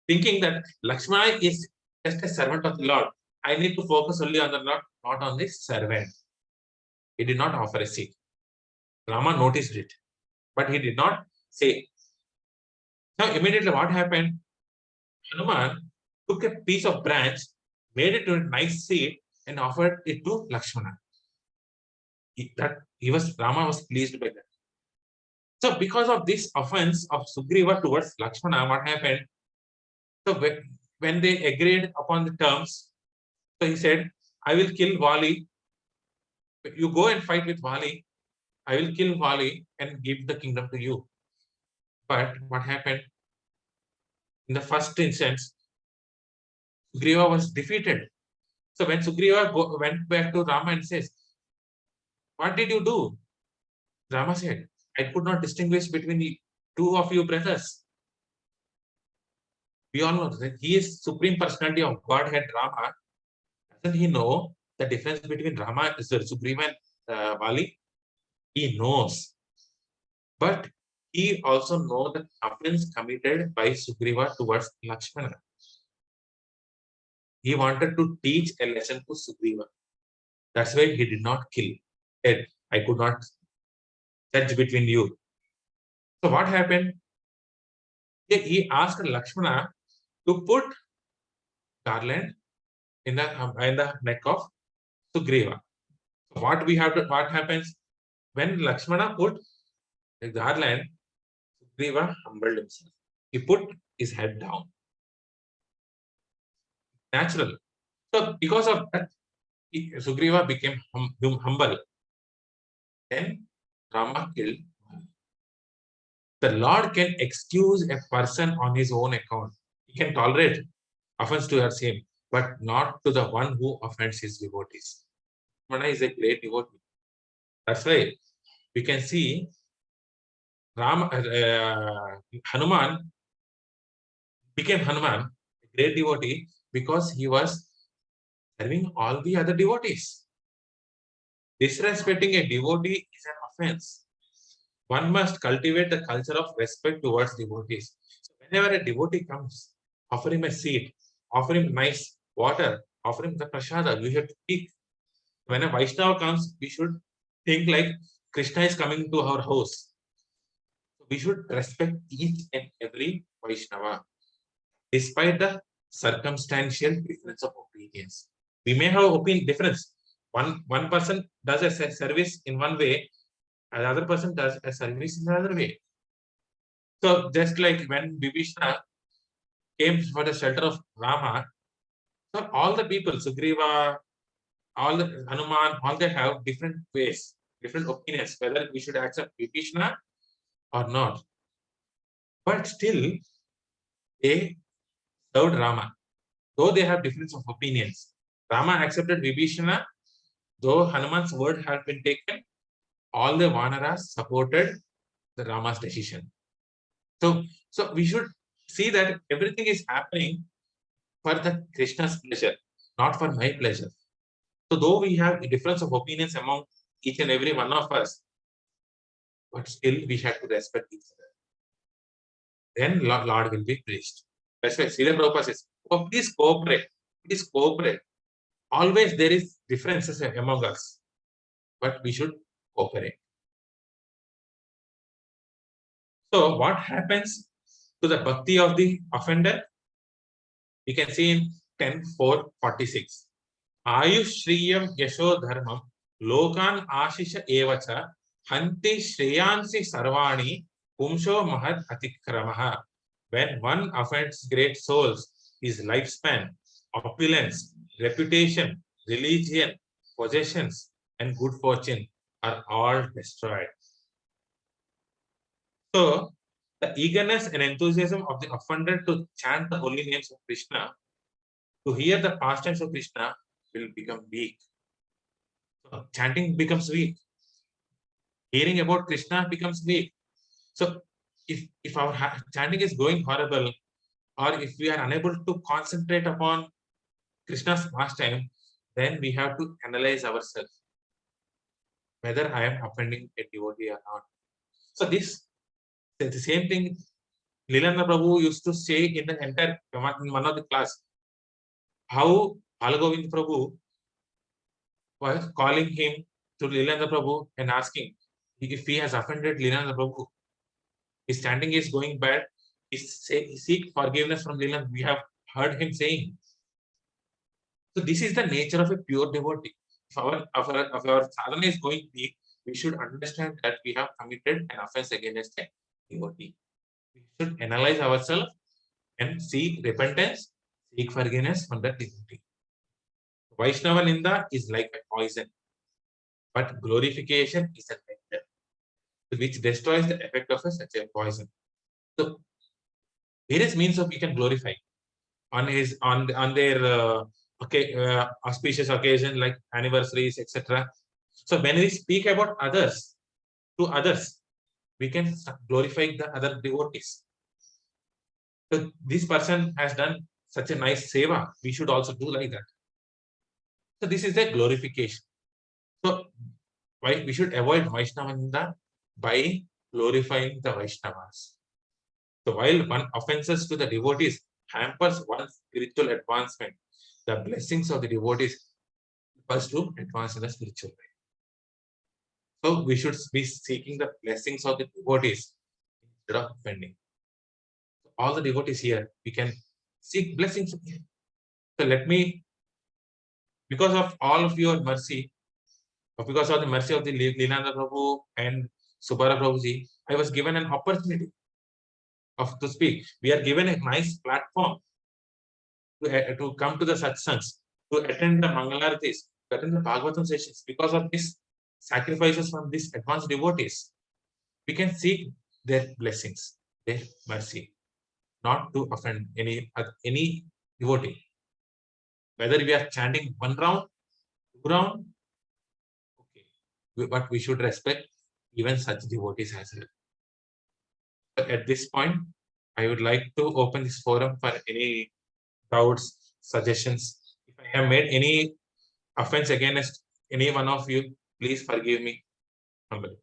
thinking that Lakshmana is just a servant of the Lord. I need to focus only on the Lord, not on the servant. He did not offer a seat. Rama noticed it, but he did not say. Now immediately what happened? Hanuman took a piece of branch, made it to a nice seat, and offered it to Lakshmana. Rama was pleased by that. So because of this offense of Sugriva towards Lakshmana, what happened? So when they agreed upon the terms, so he said, I will kill Vali. You go and fight with Vali. I will kill Vali and give the kingdom to you. But what happened? In the first instance, Sugriva was defeated. So when Sugriva went back to Rama and says, what did you do? Rama said, I could not distinguish between the two of you brothers. We all know that he is Supreme Personality of Godhead Rama. Doesn't he know the difference between Sugriva and Vali? He knows. But he also knows the offense committed by Sugriva towards Lakshmana. He wanted to teach a lesson to Sugriva. That's why he did not kill. Said, I could not judge between you. So what happened? He asked Lakshmana to put garland in the neck of Sugriva. So what happens when Lakshmana put the garland? Sugriva humbled himself. He put his head down. Natural. So because of that, Sugriva became humble. Then Rama killed. The Lord can excuse a person on his own account. He can tolerate offense towards him, but not to the one who offends his devotees. Ramana is a great devotee. That's why we can see Hanuman became Hanuman, a great devotee, because he was serving all the other devotees. Disrespecting a devotee is an offense. One must cultivate the culture of respect towards devotees. So whenever a devotee comes, offer him a seat, offer him nice water, offer him the prasada, we should speak. When a Vaishnava comes, we should think like Krishna is coming to our house. We should respect each and every Vaishnava, despite the circumstantial difference of opinions. We may have opinion difference. One person does a service in one way, another person does a service in another way. So just like when Vibhishana came for the shelter of Rama, so all the people, Sugriva, all the Hanuman, all they have different ways, different opinions, whether we should accept Vibhishana or not. But still, they served Rama, though they have difference of opinions. Rama accepted Vibhishana, though Hanuman's word had been taken, all the Vanaras supported the Rama's decision. So we should see that everything is happening for the Krishna's pleasure, not for my pleasure. So though we have a difference of opinions among each and every one of us, but still we have to respect each other. Then Lord will be pleased. That's why Srila Prabhupada says, oh, please cooperate. Please cooperate. Always there is differences among us, but we should cooperate. So what happens to the bhakti of the offender? We can see in 10:4:46. Ayush Shriyam Yasho Dharmam Lokan Ashisha Evacha Hanti Shreyansi Sarvani Pumsho Mahad Atikramaha. When one offends great souls, his lifespan, opulence, reputation, religion, possessions, and good fortune are all destroyed. So, the eagerness and enthusiasm of the offender to chant the holy names of Krishna to hear the pastimes of Krishna will become weak. So chanting becomes weak. Hearing about Krishna becomes weak. So if our chanting is going horrible, or if we are unable to concentrate upon Krishna's pastime, then we have to analyze ourselves whether I am offending a devotee or not. So this the same thing Lilananda Prabhu used to say in the entire in one of the class, how Balagovind Prabhu was calling him to Lilananda Prabhu and asking if he has offended Lilananda Prabhu. His standing is going bad. He seek forgiveness from Lilananda. We have heard him saying. So this is the nature of a pure devotee. If our sadhana is going deep, we should understand that we have committed an offense against a devotee. We should analyze ourselves and seek repentance, seek forgiveness from that devotee. Vaishnava Ninda is like a poison, but glorification is a nectar, which destroys the effect of such a poison. So various means of we can glorify on their auspicious occasion like anniversaries, etc. So when we speak about others to others, we can glorify the other devotees. So this person has done such a nice seva, we should also do like that. So this is the glorification. So why we should avoid Vaishnava Ninda by glorifying the Vaishnavas. So while one offenses to the devotees hampers one's spiritual advancement, the blessings of the devotees first to advance in the spiritual way. So we should be seeking the blessings of the devotees instead of offending. So all the devotees here, we can seek blessings. So let me, because of all of your mercy, or because of the mercy of the Lilananda Prabhu and Subara Prabhuji, I was given an opportunity to speak. We are given a nice platform to come to the satsangs, to attend the Mangalaratis, to attend the Bhagavatam sessions. Because of these sacrifices from these advanced devotees, we can seek their blessings, their mercy, not to offend any devotee. Whether we are chanting one round, two round, okay, but we should respect even such devotees as well. But at this point, I would like to open this forum for any doubts, suggestions. If I have made any offense against any one of you, please forgive me humbly.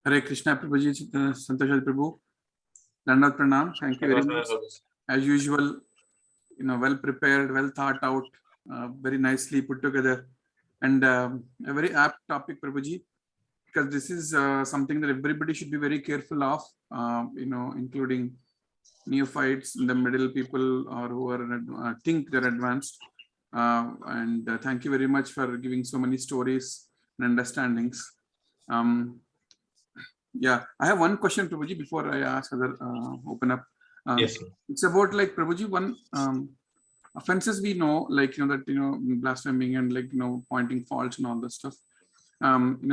Hare Krishna Prabhuji, Santosh Aditya Prabhu. Dandavat Pranam. Thank you very much. As usual, well prepared, well thought out, very nicely put together, and a very apt topic, Prabhuji, because this is something that everybody should be very careful of, including neophytes, in the middle people, or who are think they're advanced. And thank you very much for giving so many stories and understandings. Yeah, I have one question, Prabhuji, before I ask other open up. Yes. It's about like Prabhuji, one offenses we know, like that blaspheming and like pointing faults and all that stuff.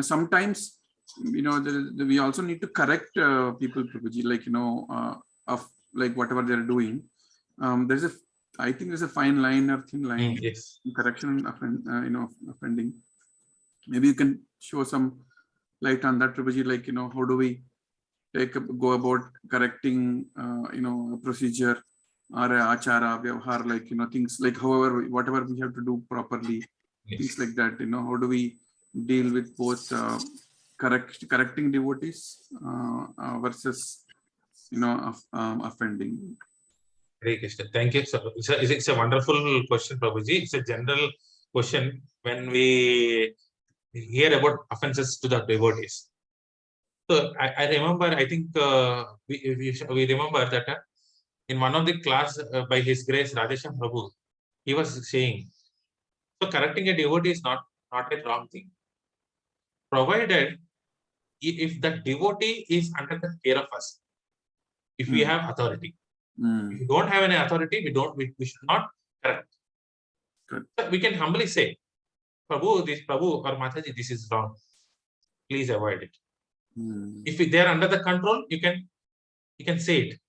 Sometimes we also need to correct people, Prabhuji, like of like whatever they're doing. I think there's a fine line or thin line. Yes. Correction and offending. Maybe you can show some light on that, Prabhuji, like how do we go about correcting a procedure or a achara, vyavhar, like things like however whatever we have to do properly, Yes. things like that. How do we deal with both correcting devotees versus offending? Hare Krishna. Thank you. So it's a wonderful question, Prabhuji. It's a general question when we hear about offenses to the devotees. So I remember, I think we remember that in one of the class by His Grace Radhesham Prabhu, he was saying, so correcting a devotee is not a wrong thing, provided if the devotee is under the care of us, if we have authority. If you don't have any authority, we should not correct. Good. So we can humbly say, Prabhu or Mataji, this is wrong. Please avoid it. If they are under the control, you can say it.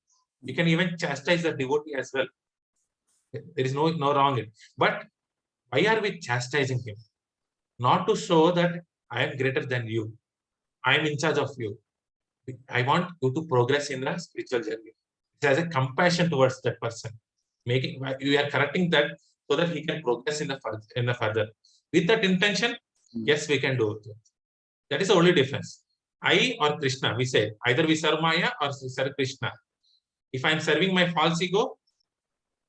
You can even chastise the devotee as well. There is no wrong in it. But why are we chastising him? Not to show that I am greater than you. I am in charge of you. I want you to progress in the spiritual journey. It has a compassion towards that person. We are correcting that so that he can progress in the further. With that intention, yes, we can do it. That is the only difference. I or Krishna, we say either we serve Maya or we serve Krishna. If I am serving my false ego,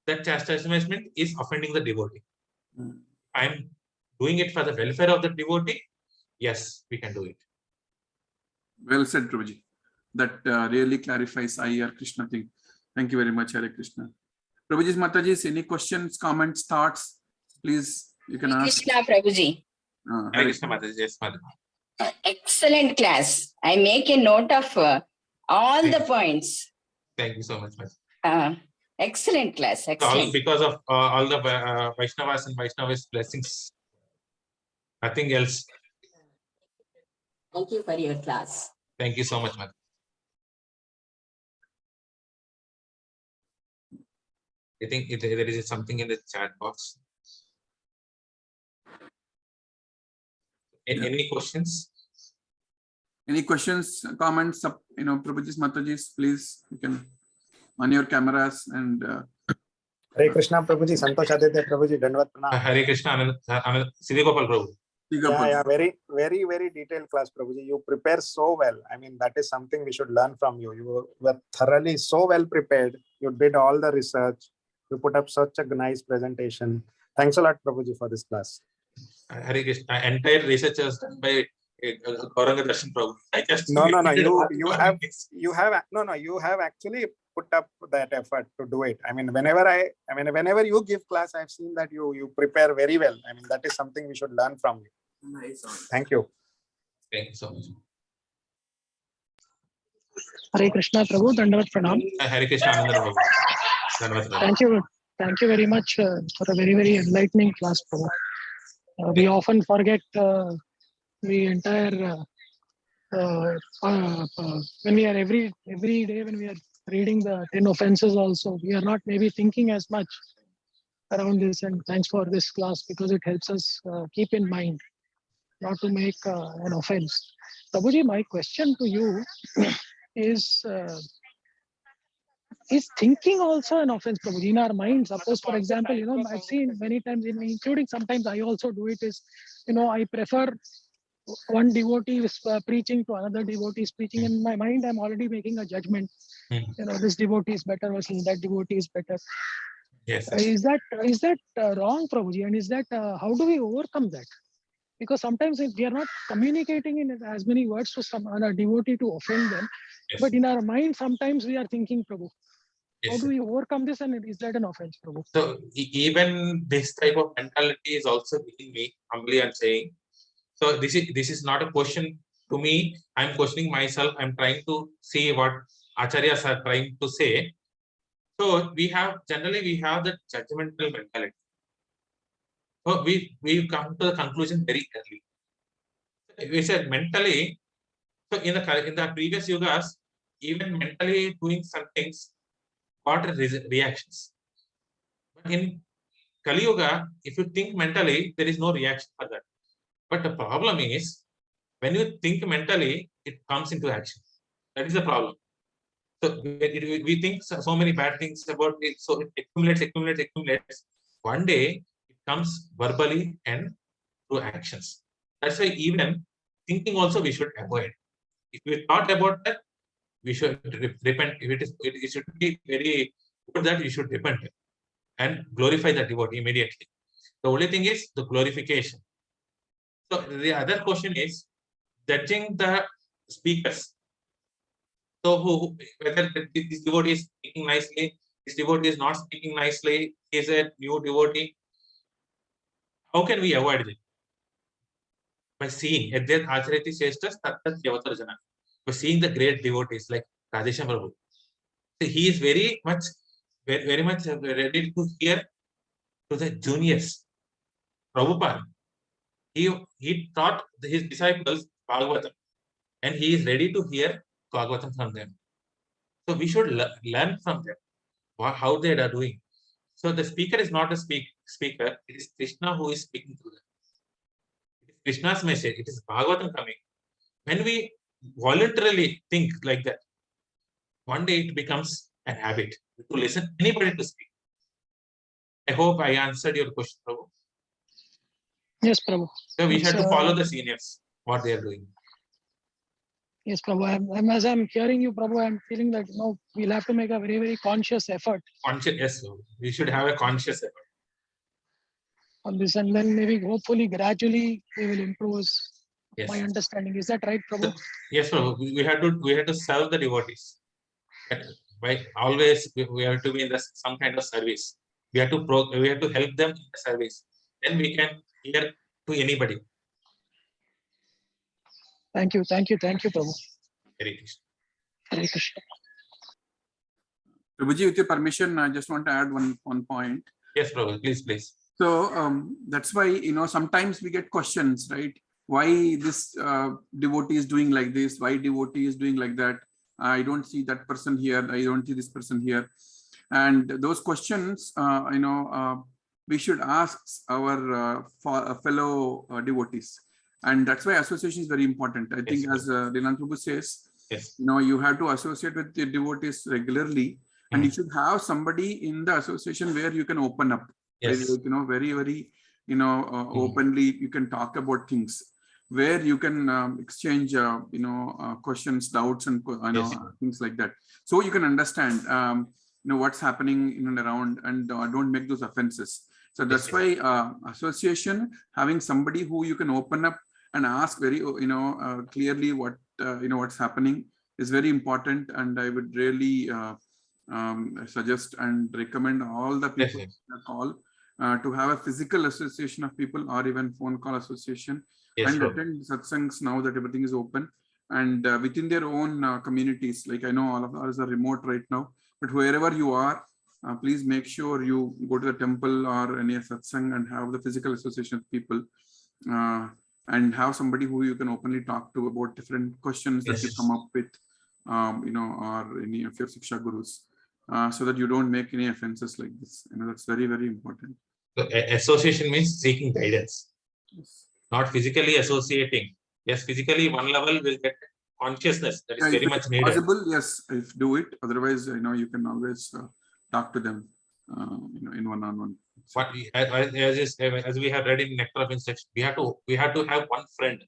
that chastisement is offending the devotee. I am doing it for the welfare of the devotee. Yes, we can do it. Well said, Prabhuji. That really clarifies I or Krishna thing. Thank you very much, Hare Krishna. Prabhuji's Mataji's, any questions, comments, thoughts? Please, you can ask. Krishna Prabhuji. Hare Krishna Mataji, yes, Mataji. Excellent class. I make a note of all the points. Thank you so much, Mataji. Excellent class. Excellent. Because of all the Vaishnavas and Vaishnavas blessings. Nothing else. Thank you for your class. Thank you so much, Mataji. I think there is something in the chat box. Any questions? Any questions, comments, Prabhuji's, Mataji's, please, you can on your cameras and Hare Krishna Prabhuji, Santosh Aditya Prabhuji, Dandavat Pranam. Hare Krishna, Anand Siddhi Gopal Prabhu. Yeah, very detailed class, Prabhuji. You prepare so well. I mean, that is something we should learn from you. You were thoroughly so well prepared. You did all the research. You put up such a nice presentation. Thanks a lot, Prabhuji, for this class. Hare Krishna, entire research was done by Gauranga Darshan Prabhu. I just No. You have actually put up that effort to do it. I mean, whenever you give class, I've seen that you prepare very well. I mean, that is something we should learn from you. Nice. Thank you. Thank you so much. Hare Krishna Prabhu, Dandavat Pranam. Hare Krishna, Anand Prabhu. Thank you very much for a very enlightening class, Prabhu. We often forget the entire when we are every day when we are reading the 10 offenses also, we are not maybe thinking as much around this, and thanks for this class because it helps us keep in mind not to make an offense. Prabhuji, my question to you is thinking also an offense, Prabhuji, in our mind? Suppose, for example, I've seen many times, including sometimes I also do it, is, I prefer one devotee is preaching to another devotee is preaching. In my mind, I'm already making a judgment. This devotee is better versus that devotee is better. Yes. Is that wrong, Prabhuji? And is that how do we overcome that? Because sometimes we are not communicating in as many words to a devotee to offend them, Yes. but in our mind, sometimes we are thinking, Prabhu. Yes. How do we overcome this, and is that an offense, Prabhu? So even this type of mentality is also within me, humbly I'm saying. So this is not a question to me. I'm questioning myself. I'm trying to see what acharyas are trying to say. So generally we have that judgmental mentality. So we come to the conclusion very early. We said mentally. So in the previous yugas, even mentally doing some things, got reactions. But in Kali Yuga, if you think mentally, there is no reaction for that. But the problem is, when you think mentally, it comes into action. That is the problem. So we think so many bad things about it, so it accumulates. One day, it comes verbally and through actions. That's why even thinking also we should avoid. If we thought about that, we should repent. It should be very good that we should repent and glorify the devotee immediately. The only thing is the glorification. So the other question is judging the speakers. So whether this devotee is speaking nicely, this devotee is not speaking nicely, is a new devotee. How can we avoid it? By seeing by seeing the great devotees like Radhesha Prabhu. So he is very much ready to hear to the juniors. Prabhupada, he taught his disciples Bhagavatam, and he is ready to hear Bhagavatam from them. So we should learn from them how they are doing. So the speaker is not a speaker. It is Krishna who is speaking through them. It is Krishna's message. It is Bhagavatam coming. When we voluntarily think like that, one day it becomes a habit to listen anybody to speak. I hope I answered your question, Prabhu. Yes, Prabhu. So we It's, have to follow the seniors, what they are doing. Yes, Prabhu. As I'm hearing you, Prabhu, I'm feeling that we'll have to make a very, very conscious effort Conscious, yes, we should have a conscious effort. on this, and then maybe hopefully gradually we will improve Yes. my understanding. Is that right, Prabhu? So, yes, Prabhu. We have to serve the devotees. By always we have to be in some kind of service. We have to help them in the service. Then we can hear to anybody. Thank you, Prabhu. Hare Krishna. Hare Krishna. Prabhuji, with your permission, I just want to add one point. Yes, Prabhu, please. So that's why, sometimes we get questions, right? Why this devotee is doing like this? Why devotee is doing like that? I don't see that person here. I don't see this person here. And those questions, we should ask our fellow devotees. And that's why association is very important. I think as Lilananda Prabhu says, yes, you have to associate with the devotees regularly. And you should have somebody in the association where you can open up. yes, Very, very, openly you can talk about things, where you can exchange, questions, doubts, and things like that. So you can understand, what's happening in and around, and don't make those offenses. So that's why association, having somebody who you can open up and ask very, clearly what, what's happening is very important. And I would really suggest and recommend all the people on the call to have a physical association of people, or even phone call association, and attend satsangs now that everything is open, and within their own communities. Like I know all of us are remote right now, but wherever you are, please make sure you go to the temple or any satsang and have the physical association of people, and have somebody who you can openly talk to about different questions that you come up with, or any of your Siksha gurus. So that you don't make any offenses like this. That's very, very important. So, association means seeking guidance, Yes. not physically associating. Yes, physically one level will get consciousness. That is very much needed. Possible, yes, if do it. Otherwise, you can always talk to them, in one-on-one. But as we have read in Nectar of Instruction, we have to have one friend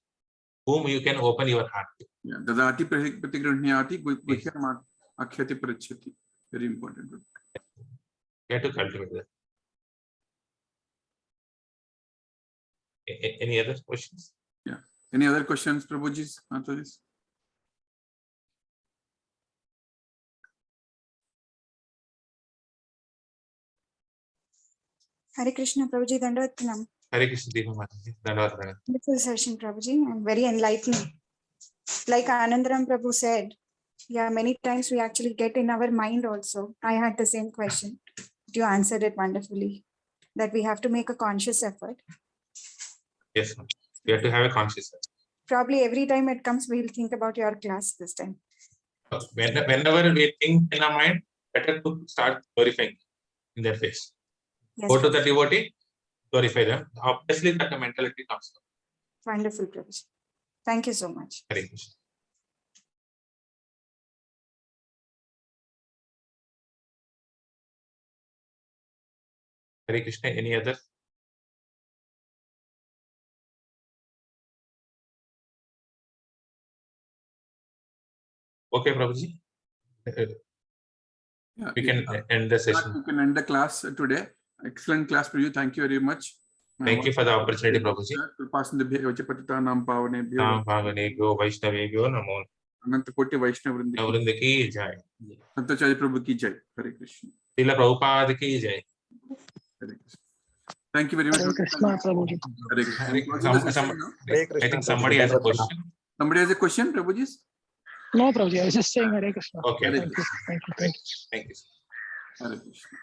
whom you can open your heart to. Yeah, dadati pratigranhyati guhyam akhyati prachyati. Very important. You have to cultivate that. Any other questions? Yeah. Any other questions, Prabhuji? Answer this. Hare Krishna, Prabhuji, Dandavatanam. Hare Krishna, Deepa Mataji. Dandavatanam. Beautiful session, Prabhuji, and very enlightening. Like Anandaram Prabhu said, yeah, many times we actually get in our mind also. I had the same question. You answered it wonderfully, that we have to make a conscious effort. Yes, we have to have a conscious effort. Probably every time it comes, we'll think about your class this time. Whenever we think in our mind, better to start glorifying in their face. Yes, Go to the devotee, glorify them. Obviously, that the mentality comes. wonderful, Prabhuji. Thank you so much. Hare Krishna. Hare Krishna, any other? Okay, Prabhuji. We can end the session. We can end the class today. Excellent class, Prabhuji. Thank you very much. Thank you for the opportunity, Prabhuji. Bhavanebhyo Vaishnavebhyo Namo. Ananta Koti Vaishnav Vrinda ki jai. Santosh Aditya Prabhuji ki jai. Hare Krishna. Srila Prabhupada ki jai. Hare Krishna. Thank you very much. Hare Krishna, Prabhuji. Hare Krishna. I think somebody has a question. Somebody has a question, Prabhuji? No, Prabhuji, I was just saying Hare Krishna. Okay. Thank you. Thank you. Hare Krishna.